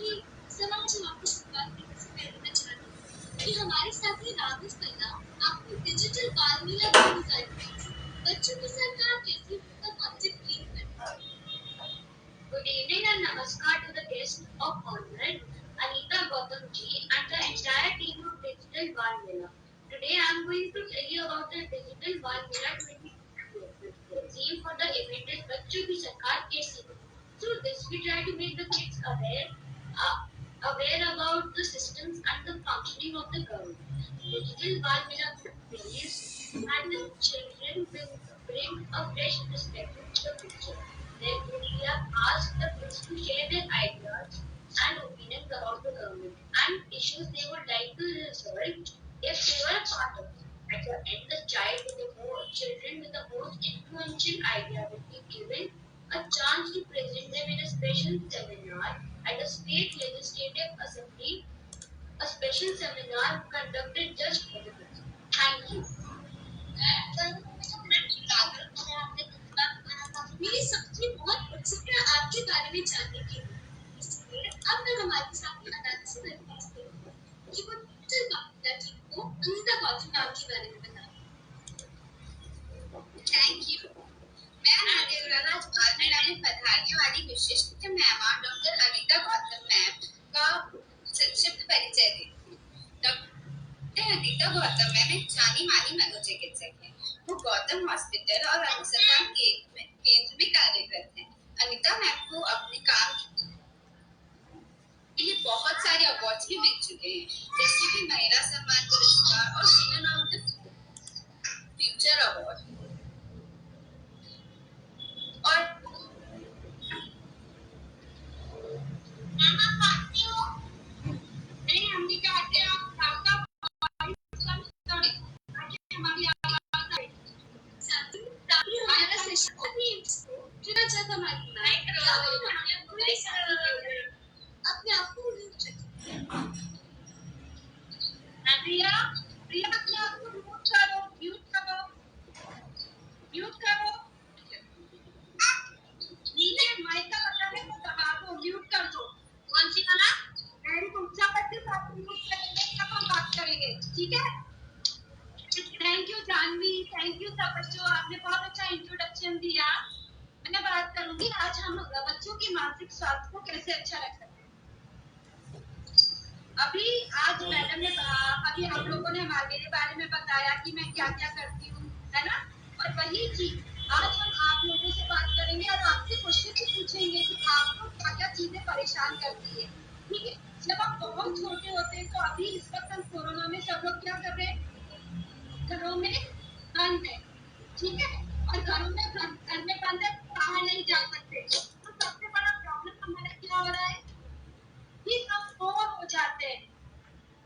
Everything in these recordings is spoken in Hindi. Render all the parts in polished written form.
कि सवाल जवाब की शुरुआत करने से पहले मैं चाहती हूँ कि हमारे साथी राघव खन्ना आपको डिजिटल बाल मेला 2020 बच्चों की सरकार कैसी का कॉन्सेप्ट क्लियर करता है। Good evening and namaskar to the guests of honor, Anita Gautam ji and the entire team of Digital Bal Mela. Today I am going to tell you about the Digital Bal Mela 2020. The theme for the event is बच्चों की सरकार कैसी हो। Through this we try to make the kids aware about the systems and the functioning of the government. Digital Bal Mela believes that the children bring a fresh perspective to the picture. Therefore, we have asked the kids to share their ideas and opinions about the government and issues they would like to resolve if they were a part of it. At the end, the children with the most influential idea will be given a chance to present them in a special seminar at the State Legislative Assembly, a special seminar conducted just for the kids. Thank you. मेरी सबसे बहुत उत्सुकता आपके बारे में जानने की है। इसलिए अब मैं हमारे साथी अनाथ से दरख्वास्त करूंगा कि वो डिजिटल बाल टीम को अनीता गौतम नाम के बारे में बताएं। Thank you. मैं नाट्यगृह बाल मेला में पधारने वाली विशिष्ट मेहमान डॉक्टर अनीता गौतम मैम का संक्षिप्त परिचय देती हूँ। डॉक्टर अनीता गौतम मैम एक जानी मानी मनोचिकित्सक है। वो गौतम हॉस्पिटल और अनुसंधान केंद्र में कार्यरत है। अनीता मैम को अपने काम के लिए बहुत सारे अवार्ड्स भी मिल चुके हैं, जैसे कि महिला सम्मान पुरस्कार और winner of the future award. और हम भी चाहते हैं आपका हमारी हमारा सेशन अभी चुना जाता हमारी अपने आप को प्रिया प्रिया अपने आप को म्यूट करो नीचे माइक का बटन है, वो दबा दो, म्यूट कर दो। कौन सी वाला? मैंने तुमसे बच्चे साथ म्यूट करेंगे तब हम बात करेंगे, ठीक है? Thank you Janvi, thank you सब बच्चों, आपने बहुत अच्छा इंट्रोडक्शन दिया। मैं बात करूंगी आज हम बच्चों की मानसिक स्वास्थ्य को कैसे अच्छा रख सकते हैं। अभी आज मैडम ने अभी आप लोगों ने मेरे बारे में बताया कि मैं क्या क्या करती हूँ, है ना? और वही चीज आज हम आप लोगों से बात करेंगे और आपसे क्वेश्चन भी पूछेंगे कि आपको क्या क्या चीजें परेशान करती है, ठीक है? जब आप बहुत छोटे होते हैं तो अभी इस वक्त हम कोरोना में सब लोग क्या कर रहे हैं, घरों में बंद है, ठीक है? और घर में बंद है, बाहर नहीं जा सकते। तो सबसे बड़ा प्रॉब्लम हमारा क्या हो रहा है कि हम बोर हो जाते हैं,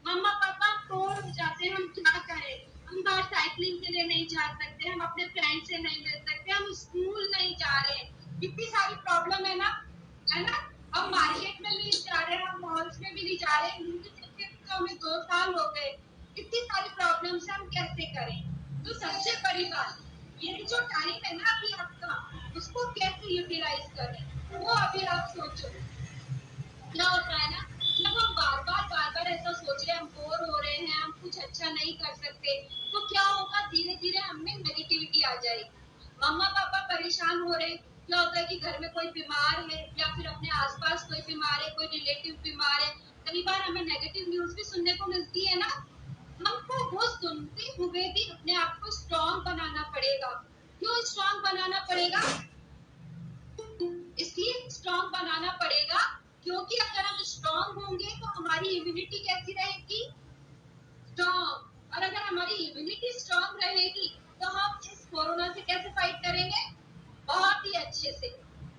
मम्मा पापा बोर हो जाते हैं। हम क्या करें? हम बाहर साइकिलिंग के लिए नहीं जा सकते, हम अपने फ्रेंड से नहीं मिल सकते, हम स्कूल नहीं जा रहे हैं। कितनी सारी प्रॉब्लम है ना? हम मार्केट में भी जा रहे हैं, हम मॉल्स में भी नहीं जा रहे हैं। तो हमें 2 साल हो गए। कितनी सारी प्रॉब्लम से हम कैसे करें? तो सबसे बड़ी बात ये जो टाइम है ना अभी आपका, उसको कैसे यूटिलाइज करें वो अभी आप सोचो। क्या होता है ना, जब हम बार बार ऐसा सोच रहे हैं, हम बोर हो रहे हैं, हम कुछ अच्छा नहीं कर सकते, तो क्या होगा, धीरे धीरे हमें नेगेटिविटी आ जाएगी। मम्मा पापा परेशान हो रहे हैं, क्या होता है कि घर में कोई बीमार है या फिर अपने आसपास कोई बीमार है, कोई रिलेटिव बीमार है, कई बार हमें नेगेटिव न्यूज भी सुनने को मिलती है ना। हमको वो सुनते हुए भी अपने आप को स्ट्रॉन्ग बनाना पड़ेगा। क्यों स्ट्रॉन्ग बनाना पड़ेगा? इसलिए स्ट्रॉन्ग बनाना पड़ेगा क्योंकि अगर हम स्ट्रॉन्ग होंगे तो हमारी इम्यूनिटी कैसी रहेगी? स्ट्रॉन्ग। और अगर हमारी इम्यूनिटी स्ट्रॉन्ग रहेगी तो हम इस कोरोना से कैसे फाइट करेंगे? बहुत ही अच्छे से।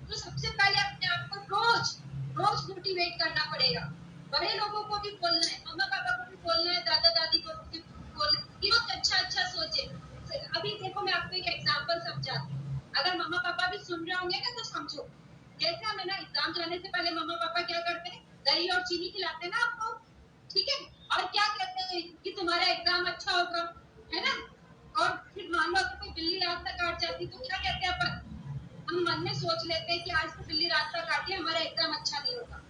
तो सबसे पहले अपने आप को रोज मोटिवेट करना पड़ेगा। बड़े लोगों को भी बोलना है, मम्मा पापा को भी बोलना है, दादा दादी को भी बोलना है कि लोग अच्छा सोचे। अभी देखो मैं आपको एक एग्जांपल समझाती हूँ। अगर मम्मा पापा भी सुन रहे होंगे ना तो समझो, जैसे हमें ना एग्जाम जाने से पहले मम्मा पापा क्या करते हैं, दही और चीनी खिलाते हैं ना आपको, ठीक है? और क्या कहते हैं कि तुम्हारा एग्जाम अच्छा होगा, है ना? और फिर मान लो अगर कोई बिल्ली रास्ता काट जाती तो क्या कहते हैं अपन? हम मन में सोच लेते हैं कि आज तो बिल्ली रास्ता काटी, हमारा एग्जाम अच्छा नहीं होगा।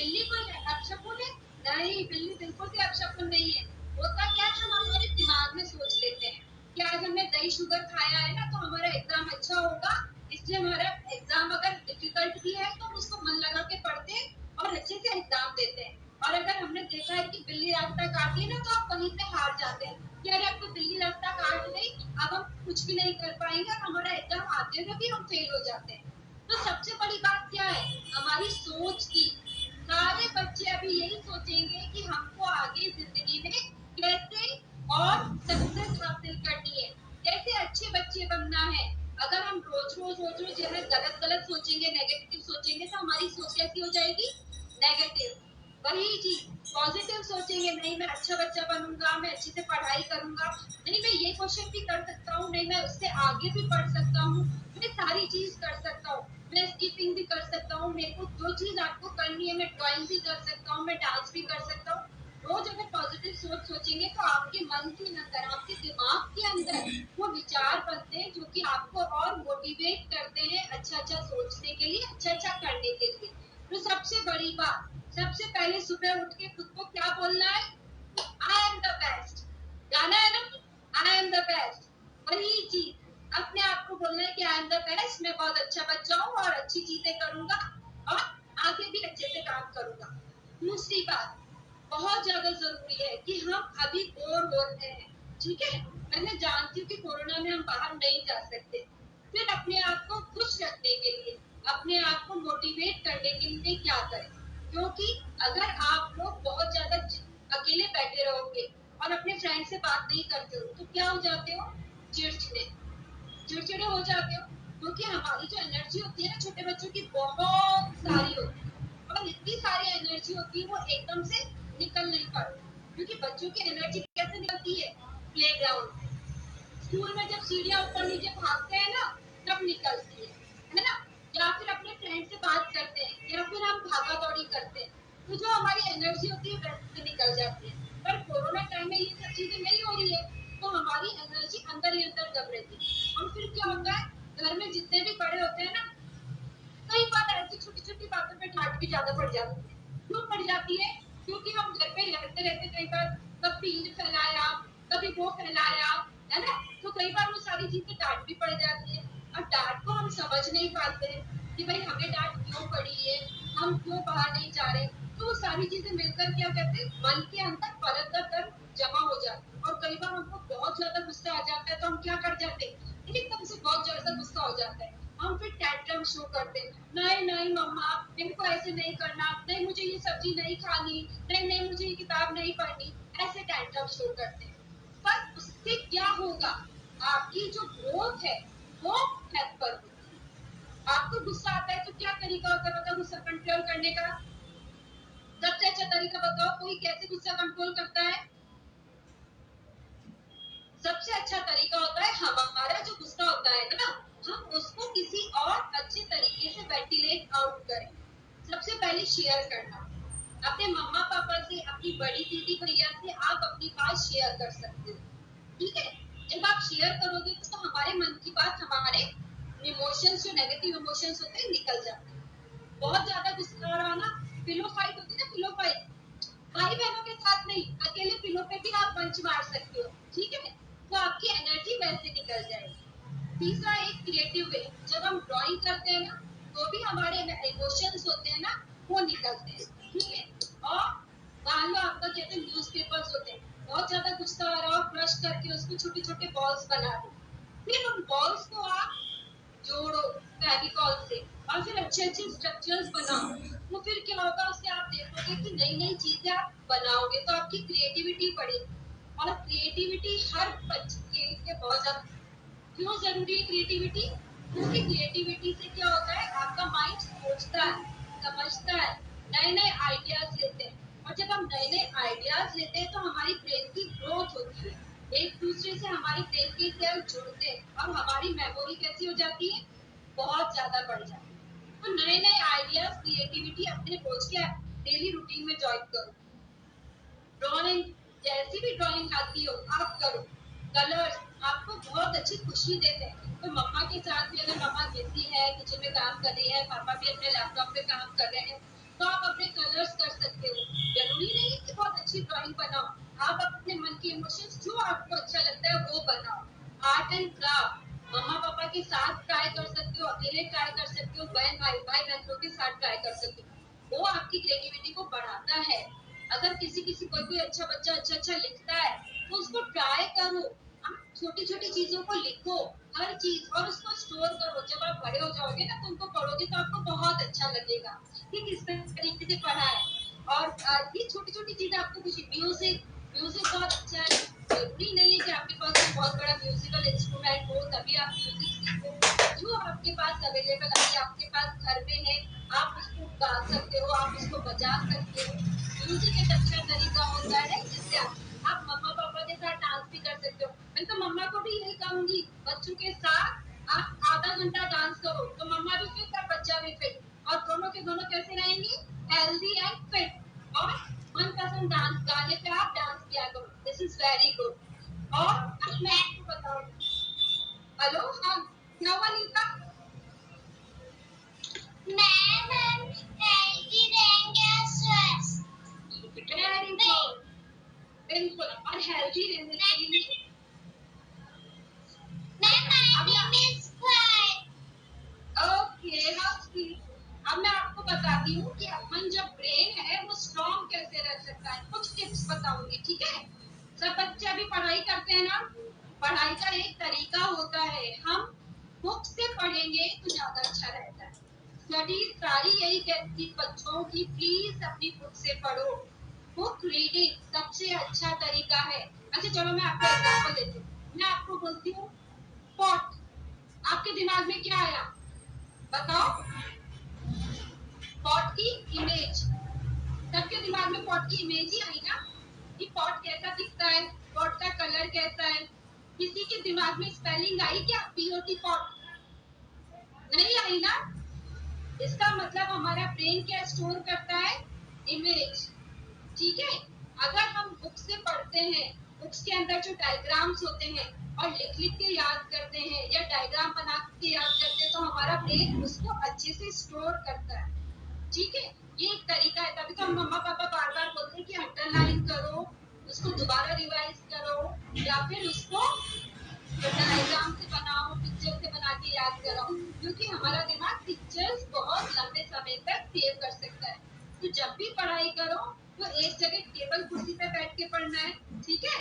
बिल्ली कोई अपशकुन है? नहीं, बिल्ली बिल्कुल भी अपशकुन नहीं है। होता क्या है, हम हमारे दिमाग में सोच लेते हैं कि आज हमने दही शुगर खाया है ना तो हमारा एग्जाम अच्छा होगा, इसलिए हमारा एग्जाम अगर डिफिकल्ट भी है तो हम उसको मन लगा के पढ़ते हैं और अच्छे से एग्जाम देते हैं। और अगर हमने देखा है कि बिल्ली रास्ता काटी ना तो आप वहीं पे हार जाते हैं कि अरे अब तो बिल्ली रास्ता काट गई, अब हम कुछ भी नहीं कर पाएंगे और हमारा एग्जाम आते हुए भी हम फेल हो जाते हैं। तो सबसे बड़ी बात क्या है, हमारी सोच की। सारे बच्चे अभी यही सोचेंगे कि हमको आगे जिंदगी में कैसे और सक्सेस हासिल करनी है, कैसे अच्छे बच्चे बनना है। अगर हम रोज रोज जो है गलत गलत सोचेंगे, नेगेटिव सोचेंगे तो हमारी सोच कैसी हो जाएगी, नेगेटिव। वही चीज पॉजिटिव सोचेंगे, नहीं मैं अच्छा बच्चा बनूंगा, मैं अच्छे से पढ़ाई करूंगा, नहीं मैं ये क्वेश्चन भी कर सकता हूँ, नहीं मैं उससे आगे भी पढ़ सकता हूँ, मैं सारी चीज कर सकता हूँ, मैं स्कीपिंग भी कर सकता हूँ, मेरे को जो चीज आपको करनी है मैं ड्राइंग भी कर सकता हूँ, मैं डांस भी कर सकता हूँ। रोज अगर पॉजिटिव सोच सोचेंगे तो आपके मन के अंदर, आपके दिमाग के अंदर वो विचार बनते हैं जो कि आपको और मोटिवेट करते हैं अच्छा अच्छा सोचने के लिए, अच्छा अच्छा करने के लिए। तो सबसे बड़ी बात, सबसे पहले सुबह उठ के खुद को क्या बोलना है, आई एम द बेस्ट। गाना है ना, आई एम द बेस्ट। वही चीज अपने आप को बोलना है कि आई एम द बेस्ट, मैं बहुत अच्छा बच्चा हूँ और अच्छी चीजें करूंगा और आगे भी अच्छे से काम करूंगा। दूसरी बात बहुत ज्यादा जरूरी है कि हम अभी बोर हो रहे हैं, ठीक है, मैं जानती हूँ कि कोरोना में हम बाहर नहीं जा सकते, फिर अपने आप को खुश रखने के लिए, अपने आप को मोटिवेट करने के लिए क्या करें, क्योंकि अगर आप लोग बहुत ज्यादा अकेले बैठे रहोगे और अपने फ्रेंड से बात नहीं करते हो तो क्या हो जाते हो, चिड़चिड़े, चिड़चिड़े हो जाते हो, क्योंकि हमारी जो एनर्जी होती है ना छोटे बच्चों की बहुत सारी होती है और इतनी सारी एनर्जी होती है वो एकदम से निकल नहीं पाती, क्योंकि बच्चों की एनर्जी कैसे निकलती है, प्लेग्राउंड से, स्कूल में जब सीढ़ियां ऊपर नीचे भागते हैं ना तब निकलती है ना, या फिर अपने फ्रेंड से बात करते हैं या फिर हम भागा दौड़ी करते हैं तो जो हमारी एनर्जी होती है वैसे से निकल जाती है। पर कोरोना टाइम में ये सब चीजें नहीं हो रही है तो हमारी एनर्जी अंदर ही अंदर दब रहती है। और फिर क्या होता है, घर में जितने भी बड़े होते हैं ना, कई बार ऐसी छोटी छोटी बातों पे डांट भी ज्यादा पड़ जाती है। क्यों पड़ जाती है, क्योंकि हम घर पे रहते रहते कई बार कभी ईंट फैलाया, कभी वो फैलाया, है ना, तो कई बार वो सारी चीजें डांट भी पड़ जाती है। और डांट को हम समझ नहीं पाते कि भाई हमें डांट क्यों पड़ी है, हम क्यों बाहर नहीं जा रहे, तो वो सारी चीजें मिलकर क्या कहते हैं, मन के अंदर परत दर जमा हो जाती है। और कई बार हमको बहुत ज्यादा गुस्सा आ जाता है तो हम क्या कर जाते हैं, एकदम से बहुत ज्यादा गुस्सा हो जाता है, हम फिर टैंट्रम शो करते हैं, नहीं नहीं मम्मा मेरे को ऐसे नहीं करना, नहीं मुझे ये सब्जी नहीं खानी, नहीं नहीं मुझे ये किताब नहीं पढ़नी, ऐसे टैंट्रम शो करते हैं। पर उससे क्या होगा, आपकी जो ग्रोथ है वो हैम्पर होगी। आपको गुस्सा आता है तो क्या तरीका होता है बताओ गुस्सा कंट्रोल करने का, सबसे अच्छा तरीका बताओ, कोई कैसे गुस्सा कंट्रोल करता है, सबसे अच्छा तरीका होता है हमारा जो गुस्सा होता है ना, हम उसको किसी और अच्छे तरीके से वेंटिलेट आउट करें। सबसे पहले शेयर करना, अपने मम्मा पापा से, अपनी बड़ी दीदी भैया से आप अपनी बात शेयर कर सकते हो, ठीक है। जब आप शेयर करोगे तो हमारे मन की बात, हमारे इमोशंस जो नेगेटिव इमोशंस होते हैं निकल जाते हैं। बहुत ज्यादा गुस्सा आ रहा ना, पिलो फाइट होती है ना, पिलो फाइट, भाई बहनों के साथ नहीं, अकेले पिलो पे भी आप पंच मार सकते हो, ठीक है, तो आपकी एनर्जी वैसे निकल जाएगी। तीसरा एक क्रिएटिव वे, जब हम ड्राइंग करते हैं ना तो भी हमारे इमोशंस होते हैं ना वो निकलते हैं, ठीक है। और मान लो आपका कहते हैं न्यूज़पेपर्स होते हैं, बहुत ज्यादा गुस्सा आ रहा हो, क्रश करके उसको छोटे छोटे बॉल्स बना दो, फिर उन बॉल्स को आप जोड़ो फेविकॉल से और फिर अच्छे अच्छे स्ट्रक्चर्स बनाओ, तो फिर क्या होगा, उससे आप देखोगे कि नई नई चीजें आप बनाओगे तो आपकी क्रिएटिविटी बढ़ेगी। और क्रिएटिविटी हर बच्चे के लिए बहुत ज्यादा, क्यों जरूरी है क्रिएटिविटी, क्योंकि क्रिएटिविटी से क्या होता है, आपका माइंड सोचता है, समझता है, नए नए आइडियाज लेते हैं, और जब हम नए नए आइडियाज लेते हैं तो हमारी ब्रेन की ग्रोथ होती है, एक दूसरे से हमारे ब्रेन के सेल जुड़ते हैं और हमारी मेमोरी कैसी हो जाती है, बहुत ज्यादा बढ़ जाती है। तो नए नए आइडियाज क्रिएटिविटी अपने रोज के डेली रूटीन में ज्वाइन करो। ड्राइंग, जैसी भी ड्राइंग आती हो आप करो, कलर्स आपको बहुत अच्छी खुशी देते हैं। तो मम्मा के साथ भी, अगर मम्मा बिजी है किचन में काम कर रही है, पापा भी अपने लैपटॉप पे काम कर रहे हैं, तो आप अपने कलर्स कर सकते हो। जरूरी नहीं है कि बहुत अच्छी ड्राइंग बनाओ, आप अपने मन के इमोशंस जो आपको अच्छा लगता है वो बनाओ। आर्ट एंड क्राफ्ट मम्मा पापा के साथ ट्राई कर सकते हो, अकेले ट्राई कर सकते हो, बहन भाई भाई बहनों के साथ ट्राई कर सकते हो। वो आपकी क्रिएटिविटी को बढ़ाता है। अगर किसी कोई अच्छा बच्चा अच्छा लिखता है तो उसको ट्राई करो। छोटी छोटी चीजों को लिखो, हर चीज, और उसको स्टोर करो। जब आप बड़े हो जाओगे ना तो उनको पढ़ोगे तो आपको बहुत अच्छा लगेगा कि किस तरीके से पढ़ा है। और ये छोटी छोटी चीजें आपको खुशी। म्यूजिक म्यूजिक बहुत अच्छा है। जरूरी नहीं है कि आपके पास कोई बहुत बड़ा म्यूजिकल इंस्ट्रूमेंट हो तभी आप म्यूजिक सीखो। जो आपके पास अवेलेबल अभी आपके पास घर में है, आप उसको गा सकते हो, आप उसको बजा सकते हो। म्यूजिक एक अच्छा तरीका होता है जिससे आप मम्मा पापा के साथ डांस भी कर सकते हो। मैं तो मम्मा को भी यही कहूंगी, बच्चों के साथ आप आधा घंटा डांस करो तो मम्मा भी फिट और बच्चा भी फिट, और दोनों के दोनों कैसे रहेंगे, हेल्दी एंड फिट। और मनपसंद डांस गाने पे आप डांस किया करो। This is very good. और अब मैं आपको बताऊंगी। हेलो, हाँ क्या हुआ नीता? मैम हेल्दी रहेंगे स्वस्थ। वेरी गुड, बिल्कुल। और हेल्दी रहने के लिए ओके, हाँ ठीक। अब मैं आपको बताती हूँ कि अपन जब ब्रेन है वो स्ट्रॉन्ग कैसे रह सकता है। कुछ टिप्स बताऊंगी, ठीक है? सब बच्चे अभी पढ़ाई करते हैं ना, पढ़ाई का एक तरीका होता है, हम बुक से पढ़ेंगे तो ज्यादा अच्छा रहता है। स्टडी सारी यही कहती बच्चों की, प्लीज अपनी बुक से पढ़ो। बुक रीडिंग सबसे अच्छा तरीका है। अच्छा चलो मैं आपको एग्जाम्पल देती हूँ। मैं आपको बोलती हूँ पॉट, आपके दिमाग में क्या आया बताओ? पॉट की इमेज, सबके दिमाग में पॉट की इमेज ही आई ना, कि पॉट कैसा दिखता है, पॉट का कलर कैसा है। किसी के दिमाग में स्पेलिंग आई क्या, पीओटी पॉट? नहीं आई ना। इसका मतलब हमारा ब्रेन क्या स्टोर करता है, इमेज। ठीक है, अगर हम बुक से पढ़ते हैं, बुक्स के अंदर जो डायग्राम्स होते हैं और लिख लिख के याद करते हैं या डायग्राम बना के याद करते हैं तो हमारा ब्रेन उसको अच्छे से स्टोर करता है। ठीक है, ये एक तरीका है। तभी तो हम मम्मा पापा बार बार बोलते हैं कि अंडरलाइन करो, उसको दोबारा रिवाइज करो, या फिर उसको डायग्राम से बनाओ, पिक्चर से बना के याद कराओ। क्योंकि हमारा दिमाग पिक्चर्स बहुत लंबे समय तक सेव कर सकता है। तो जब भी पढ़ाई करो तो एक जगह टेबल कुर्सी पे बैठ के पढ़ना है, ठीक है?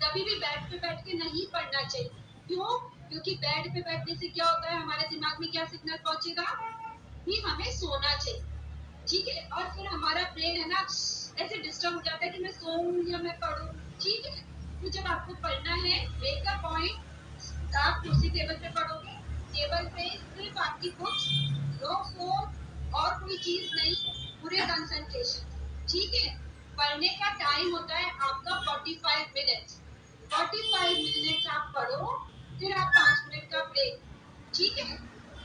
कभी भी बेड पे बैठ के नहीं पढ़ना चाहिए। क्यों? क्योंकि बेड पे बैठने से क्या होता है, हमारे दिमाग में क्या सिग्नल पहुंचेगा कि हमें सोना चाहिए। ठीक है, और फिर हमारा ब्रेन है ना ऐसे डिस्टर्ब हो जाता है कि मैं सोऊं या मैं पढ़ूं। ठीक है, तो जब आपको पढ़ना है, मेक अ पॉइंट, आप कुर्सी टेबल पे पढ़ोगे, टेबल पे सिर्फ आपकी बुक्स, नो फोन और कोई चीज नहीं, पूरे कंसंट्रेशन। ठीक है, पढ़ने का टाइम होता है आपका 45 मिनट्स। 45 मिनट्स आप पढ़ो, फिर आप 5 मिनट का ब्रेक। ठीक है,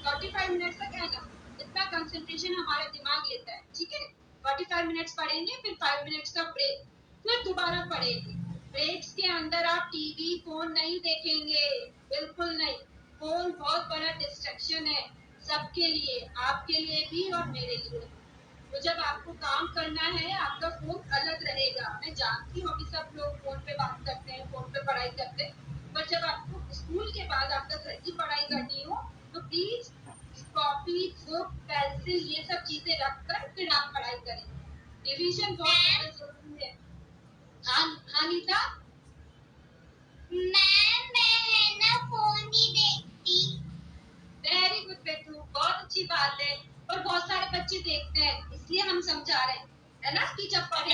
45 मिनट्स तक है ना, इतना कंसंट्रेशन हमारा दिमाग लेता है। ठीक है, 45 मिनट्स पढ़ेंगे, फिर 5 मिनट्स का ब्रेक, फिर दोबारा पढ़ेंगे। ब्रेक्स के अंदर आप टीवी फोन नहीं देखेंगे, बिल्कुल नहीं। फोन बहुत बड़ा डिस्ट्रैक्शन है सबके लिए, आपके लिए भी और मेरे लिए। तो जब आपको काम करना है आपका फोन अलग रहेगा। मैं जानती हूँ अभी सब लोग फोन पे बात करते हैं, फोन पे पढ़ाई करते हैं, पर जब आपको स्कूल के बाद आपका घर की पढ़ाई करनी हो तो प्लीज कॉपी बुक पेंसिल ये सब चीजें रखकर फिर आप पढ़ाई करें। रिवीजन बहुत ज्यादा जरूरी है। हाँ हाँ नीता। मैम मैं ना फोन नहीं देखती। वेरी गुड बेटू, बहुत अच्छी बात है। और बहुत सारे बच्चे देखते हैं, इसलिए हम समझा रहे हैं, है ना, कि जब पढ़े।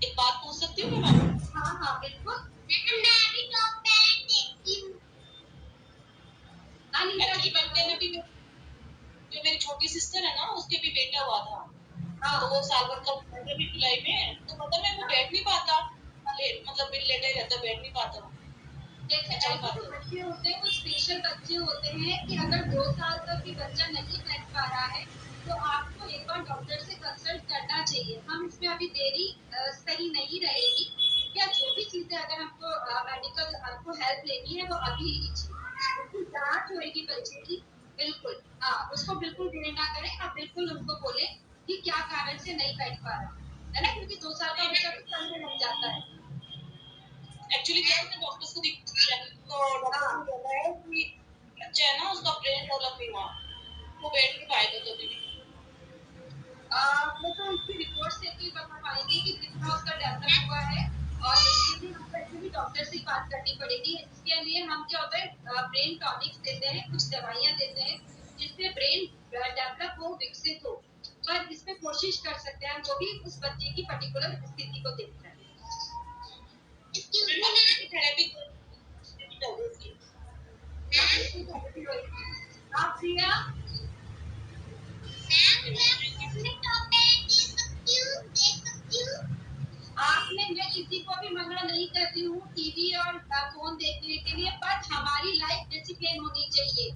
एक बात पूछ सकती हूँ मैं? हाँ हाँ बिल्कुल। मैं भी टॉप पैन देखती हूँ। एक्चुअली बर्थडे में भी जो मेरी छोटी सिस्टर है ना उसके भी बेटा हुआ था। हाँ, तो वो साल भर का बर्थडे भी जुलाई में, तो मतलब मैं वो बैठ नहीं पाता, मतलब लेटा ही रहता, बैठ नहीं पाता वो। देखिए अच्छा ऐसे जो बच्चे होते हैं वो स्पेशल बच्चे होते हैं कि अगर 2 साल तक भी बच्चा नहीं बैठ पा रहा है तो आपको एक बार डॉक्टर से कंसल्ट करना चाहिए। हम इसमें अभी देरी सही नहीं रहेगी। या जो भी चीजें अगर हमको मेडिकल आपको हेल्प लेनी है वो अभी लीजिए। उसकी जांच होगी बच्चे की, बिल्कुल। हाँ, उसको बिल्कुल देर ना करें, आप बिल्कुल उनको बोले कि क्या कारण से नहीं बैठ पा रहा है ना, क्योंकि 2 साल का बच्चा तो चलने लग जाता है। एक्चुअली क्या है, डॉक्टर्स को दिखा है तो डॉक्टर ने बोला है कि बच्चा है ना, उसका ब्रेन डेवलप नहीं हुआ, वो बैठ नहीं पाएगा कभी भी। मैं तो उसकी रिपोर्ट से ही बता पाएंगे कि कितना उसका डेवलप हुआ है, और इसके लिए हमको एक्चुअली डॉक्टर से बात करनी पड़ेगी। इसके लिए हम क्या होता है, ब्रेन टॉनिक्स देते हैं, कुछ दवाइयाँ देते हैं जिससे ब्रेन डेवलप हो, विकसित हो। पर इसमें कोशिश कर सकते हैं हम, जो भी उस बच्चे की पर्टिकुलर स्थिति को देखते हैं। थेरेपी आप प्रिया, आपने, मैं किसी को भी मना नहीं करती हूँ टीवी और फोन देखने के लिए, पर हमारी लाइफ डिसिप्लिन होनी चाहिए,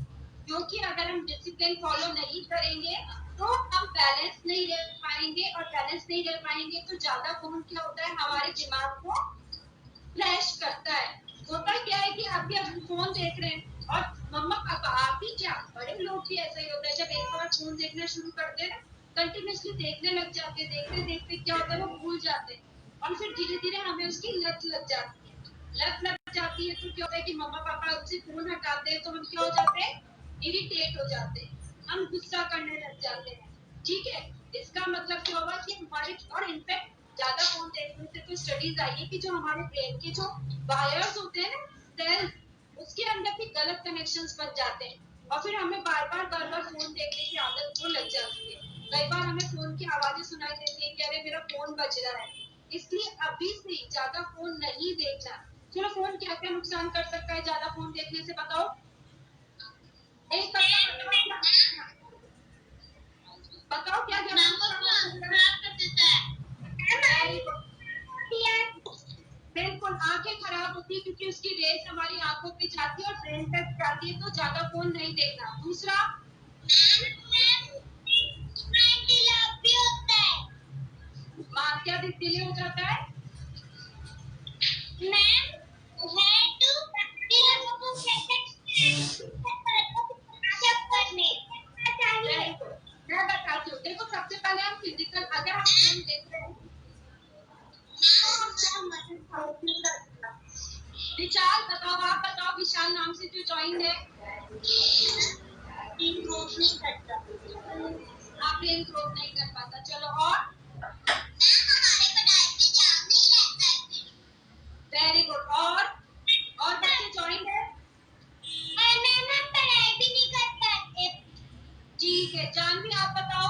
क्योंकि अगर हम डिसिप्लिन फॉलो नहीं करेंगे तो हम बैलेंस नहीं रह पाएंगे, और बैलेंस नहीं रह पाएंगे तो ज्यादा फोन क्या होता है, हमारे दिमाग को फ्लैश करता है। होता क्या है कि आप भी अब फोन देख रहे हैं, और मम्मा पापा, आप ही क्या, बड़े लोग भी ऐसा ही होता है, जब एक बार फोन देखना शुरू करते हैं कंटिन्यूसली देखने लग जाते हैं, देखते देखते क्या होता है, वो भूल जाते हैं, और फिर धीरे धीरे हमें उसकी लत लग जाती है। लत लग जाती है तो क्या होता है कि मम्मा पापा हमसे फोन हटाते हैं तो हम क्या हो जाते हैं, इरिटेट हो जाते हैं, हम गुस्सा करने लग जाते हैं। ठीक है, इसका मतलब क्या होगा कि हमारे, और इनफैक्ट ज्यादा फोन देखने से तो स्टडीज आई है कि जो हमारे ब्रेन के जो वायर्स होते हैं ना, सेल्स, उसके अंदर भी गलत कनेक्शंस बन जाते हैं, और फिर हमें बार बार फोन देखने की आदत को लग जाती है। कई बार हमें फोन की आवाजें सुनाई देती है कि अरे मेरा फोन बज रहा है। इसलिए अभी से ज्यादा फोन नहीं देखना। चलो, फोन क्या क्या नुकसान कर सकता है ज्यादा फोन देखने से, बताओ। एक बताओ क्या क्या खराब कर देता है। बिल्कुल, आंखें खराब होती है क्योंकि उसकी रेस हमारी आंखों पे जाती है और ब्रेन तक जाती है, तो ज्यादा फोन नहीं देखना। दूसरा, क्या डिले हो जाता है, मैं बताती हूँ। देखो, सबसे पहले हम फिजिकल, अगर हम फोन देख रहे हैं, विशाल बताओ, आप बताओ, विशाल नाम से जो ज्वाइन है, आप ब्रेन ग्रोथ नहीं कर पाता। चलो, और वेरी गुड, और बच्चे ज्वाइन है, ठीक है। जानवी, आप बताओ।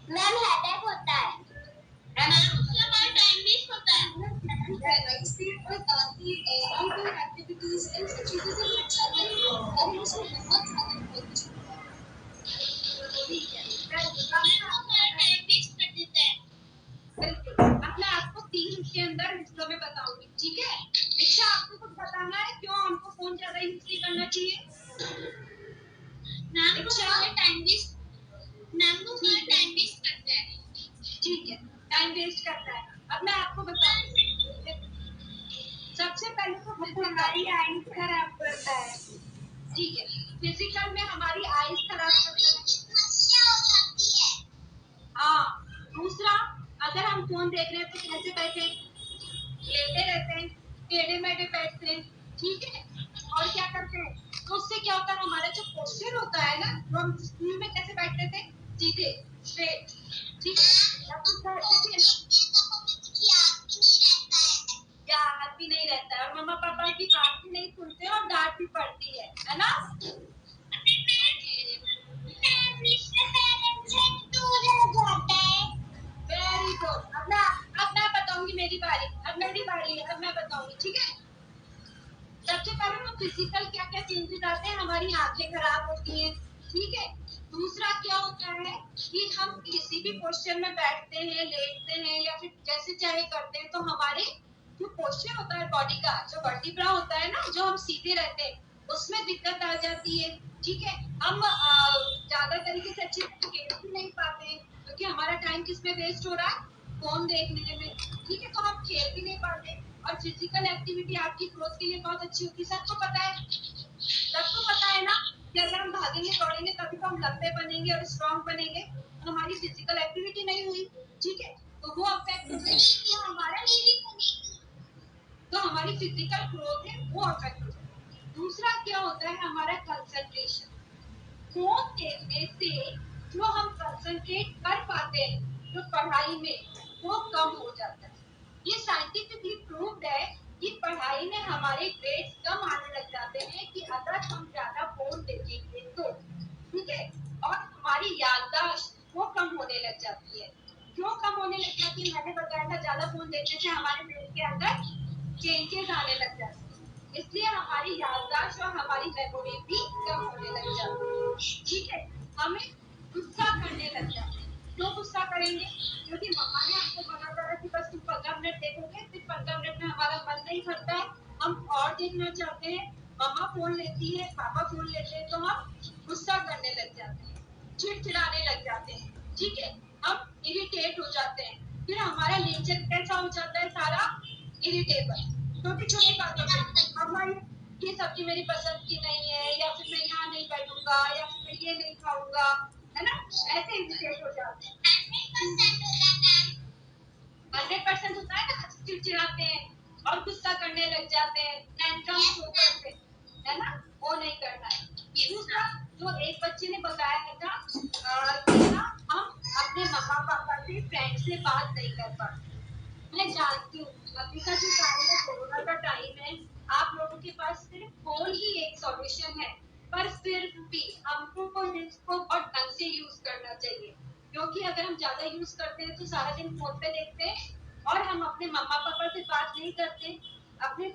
मैम हेडेक होता है। एक्टिविटीज, इन सब चीजों से बच जाता है, और उसमें बहुत ज्यादा ठीक है। बिल्कुल, अब मैं आपको 3 के अंदर हिस्सों में बताऊंगी, ठीक है। इच्छा, आपको कुछ बताना है क्यों हमको फोन ज्यादा यूज नहीं करना चाहिए? ठीक है, टाइम वेस्ट करता है। अब मैं आपको बताऊंगी, सबसे पहले तो हमारी आईज खराब करता है, ठीक है, फिजिकल में हमारी आईज खराब करता है। हाँ, दूसरा, अगर हम फोन देख रहे हैं तो कैसे बैठे, लेटे रहते हैं, टेढ़े मेढ़े बैठते हैं, ठीक है, और क्या करते हैं, तो उससे क्या होता है, हमारा जो पोस्चर होता है ना, वो हम स्कूल में कैसे बैठते थे, सीधे स्ट्रेट, ठीक है, याद भी नहीं रहता है, और मम्मा पापा की बात भी नहीं सुनते और डांट भी पड़ती है ना। Very good. अब मैं बताऊंगी, मेरी बारी, अब मेरी बारी है, अब मैं बताऊंगी, ठीक है। सबसे पहले तो फिजिकल क्या क्या चेंजेस आते हैं, हमारी आंखें खराब होती हैं, ठीक है। दूसरा क्या होता है कि हम किसी भी पोस्चर में बैठते हैं, लेटते हैं, या फिर जैसे चाहे करते हैं, तो हमारे जो पोस्चर होता है बॉडी का, जो वर्टिब्रा होता है ना, जो हम सीधे रहते हैं, उसमें दिक्कत आ जाती है, ठीक है। हम ज्यादा तरीके से अच्छे से खेल भी नहीं पाते हैं, क्योंकि हमारा टाइम किस में वेस्ट हो रहा है, फोन देखने में, ठीक है, तो हम खेल भी नहीं पाते। और फिजिकल एक्टिविटी आपकी ग्रोथ के लिए बहुत अच्छी होती है, सबको पता है, सबको पता है ना कि अगर हम भागेंगे दौड़ेंगे तभी तो हम लंबे बनेंगे। बनेंगे और स्ट्रांग बनेंगे, तो हमारी फिजिकल एक्टिविटी नहीं हुई, ठीक है, तो वो अफेक्ट होगा, तो हमारी फिजिकल ग्रोथ है वो अफेक्ट हो जाएगी। दूसरा क्या होता है, हमारा कंसंट्रेशन। फोन देखने से जो हम कंसंट्रेट कर पाते हैं जो पढ़ाई में, वो कम हो जाता है। ये साइंटिफिकली प्रूव्ड है कि पढ़ाई में हमारे ग्रेड्स कम आने लग जाते हैं कि अगर हम ज्यादा फोन देखेंगे तो, ठीक है, और हमारी याददाश्त वो कम होने लग जाती है। क्यों कम होने लग जाती है, मैंने बताया था, ज्यादा फोन देखने से हमारे ब्रेन के अंदर चेंजेस आने लग जाते हैं, इसलिए हमारी याददाश्त और हमारी मेमोरी भी कम होने लग जाती है, ठीक है। हमें गुस्सा करने लग जाते हैं। क्यों गुस्सा करेंगे, क्योंकि मम्मा ने हमको मना करा कि बस तुम 15 मिनट देखोगे, फिर 15 मिनट में हमारा मन नहीं करता है, हम और देखना चाहते हैं, मम्मा फोन लेती है, पापा फोन लेते हैं, तो हम गुस्सा करने लग जाते हैं, चिड़चिड़ाने लग जाते हैं, ठीक है, हम इरिटेट हो जाते हैं, फिर हमारा नेचर कैसा हो जाता है, सारा इरिटेबल, छोटी छोटी बातों पे हमारी ये सब्जी मेरी पसंद की नहीं है, या फिर मैं यहाँ नहीं बैठूंगा, या फिर मैं ये नहीं खाऊंगा, है ना, ऐसे इरिटेट हो जाते हैं। 100% होता है ना, चिड़चिड़ाते हैं और गुस्सा करने लग जाते हैं, टेंट्रम शो करते हैं, है ना, वो नहीं करना है। दूसरा जो एक बच्चे ने बताया था कि ना हम अपने मम्मा पापा से, फ्रेंड से बात नहीं कर पाते। मैं जानती हूँ अभी का जो टाइम है, कोरोना का टाइम है, आप लोगों के पास सिर्फ फोन ही एक सॉल्यूशन है, पर फिर भी हमको इसको बहुत ढंग से यूज करना चाहिए, क्योंकि अगर हम ज्यादा यूज करते हैं तो सारा दिन फोन पे देखते हैं और हम अपने मम्मा पापा से बात नहीं करते, अपने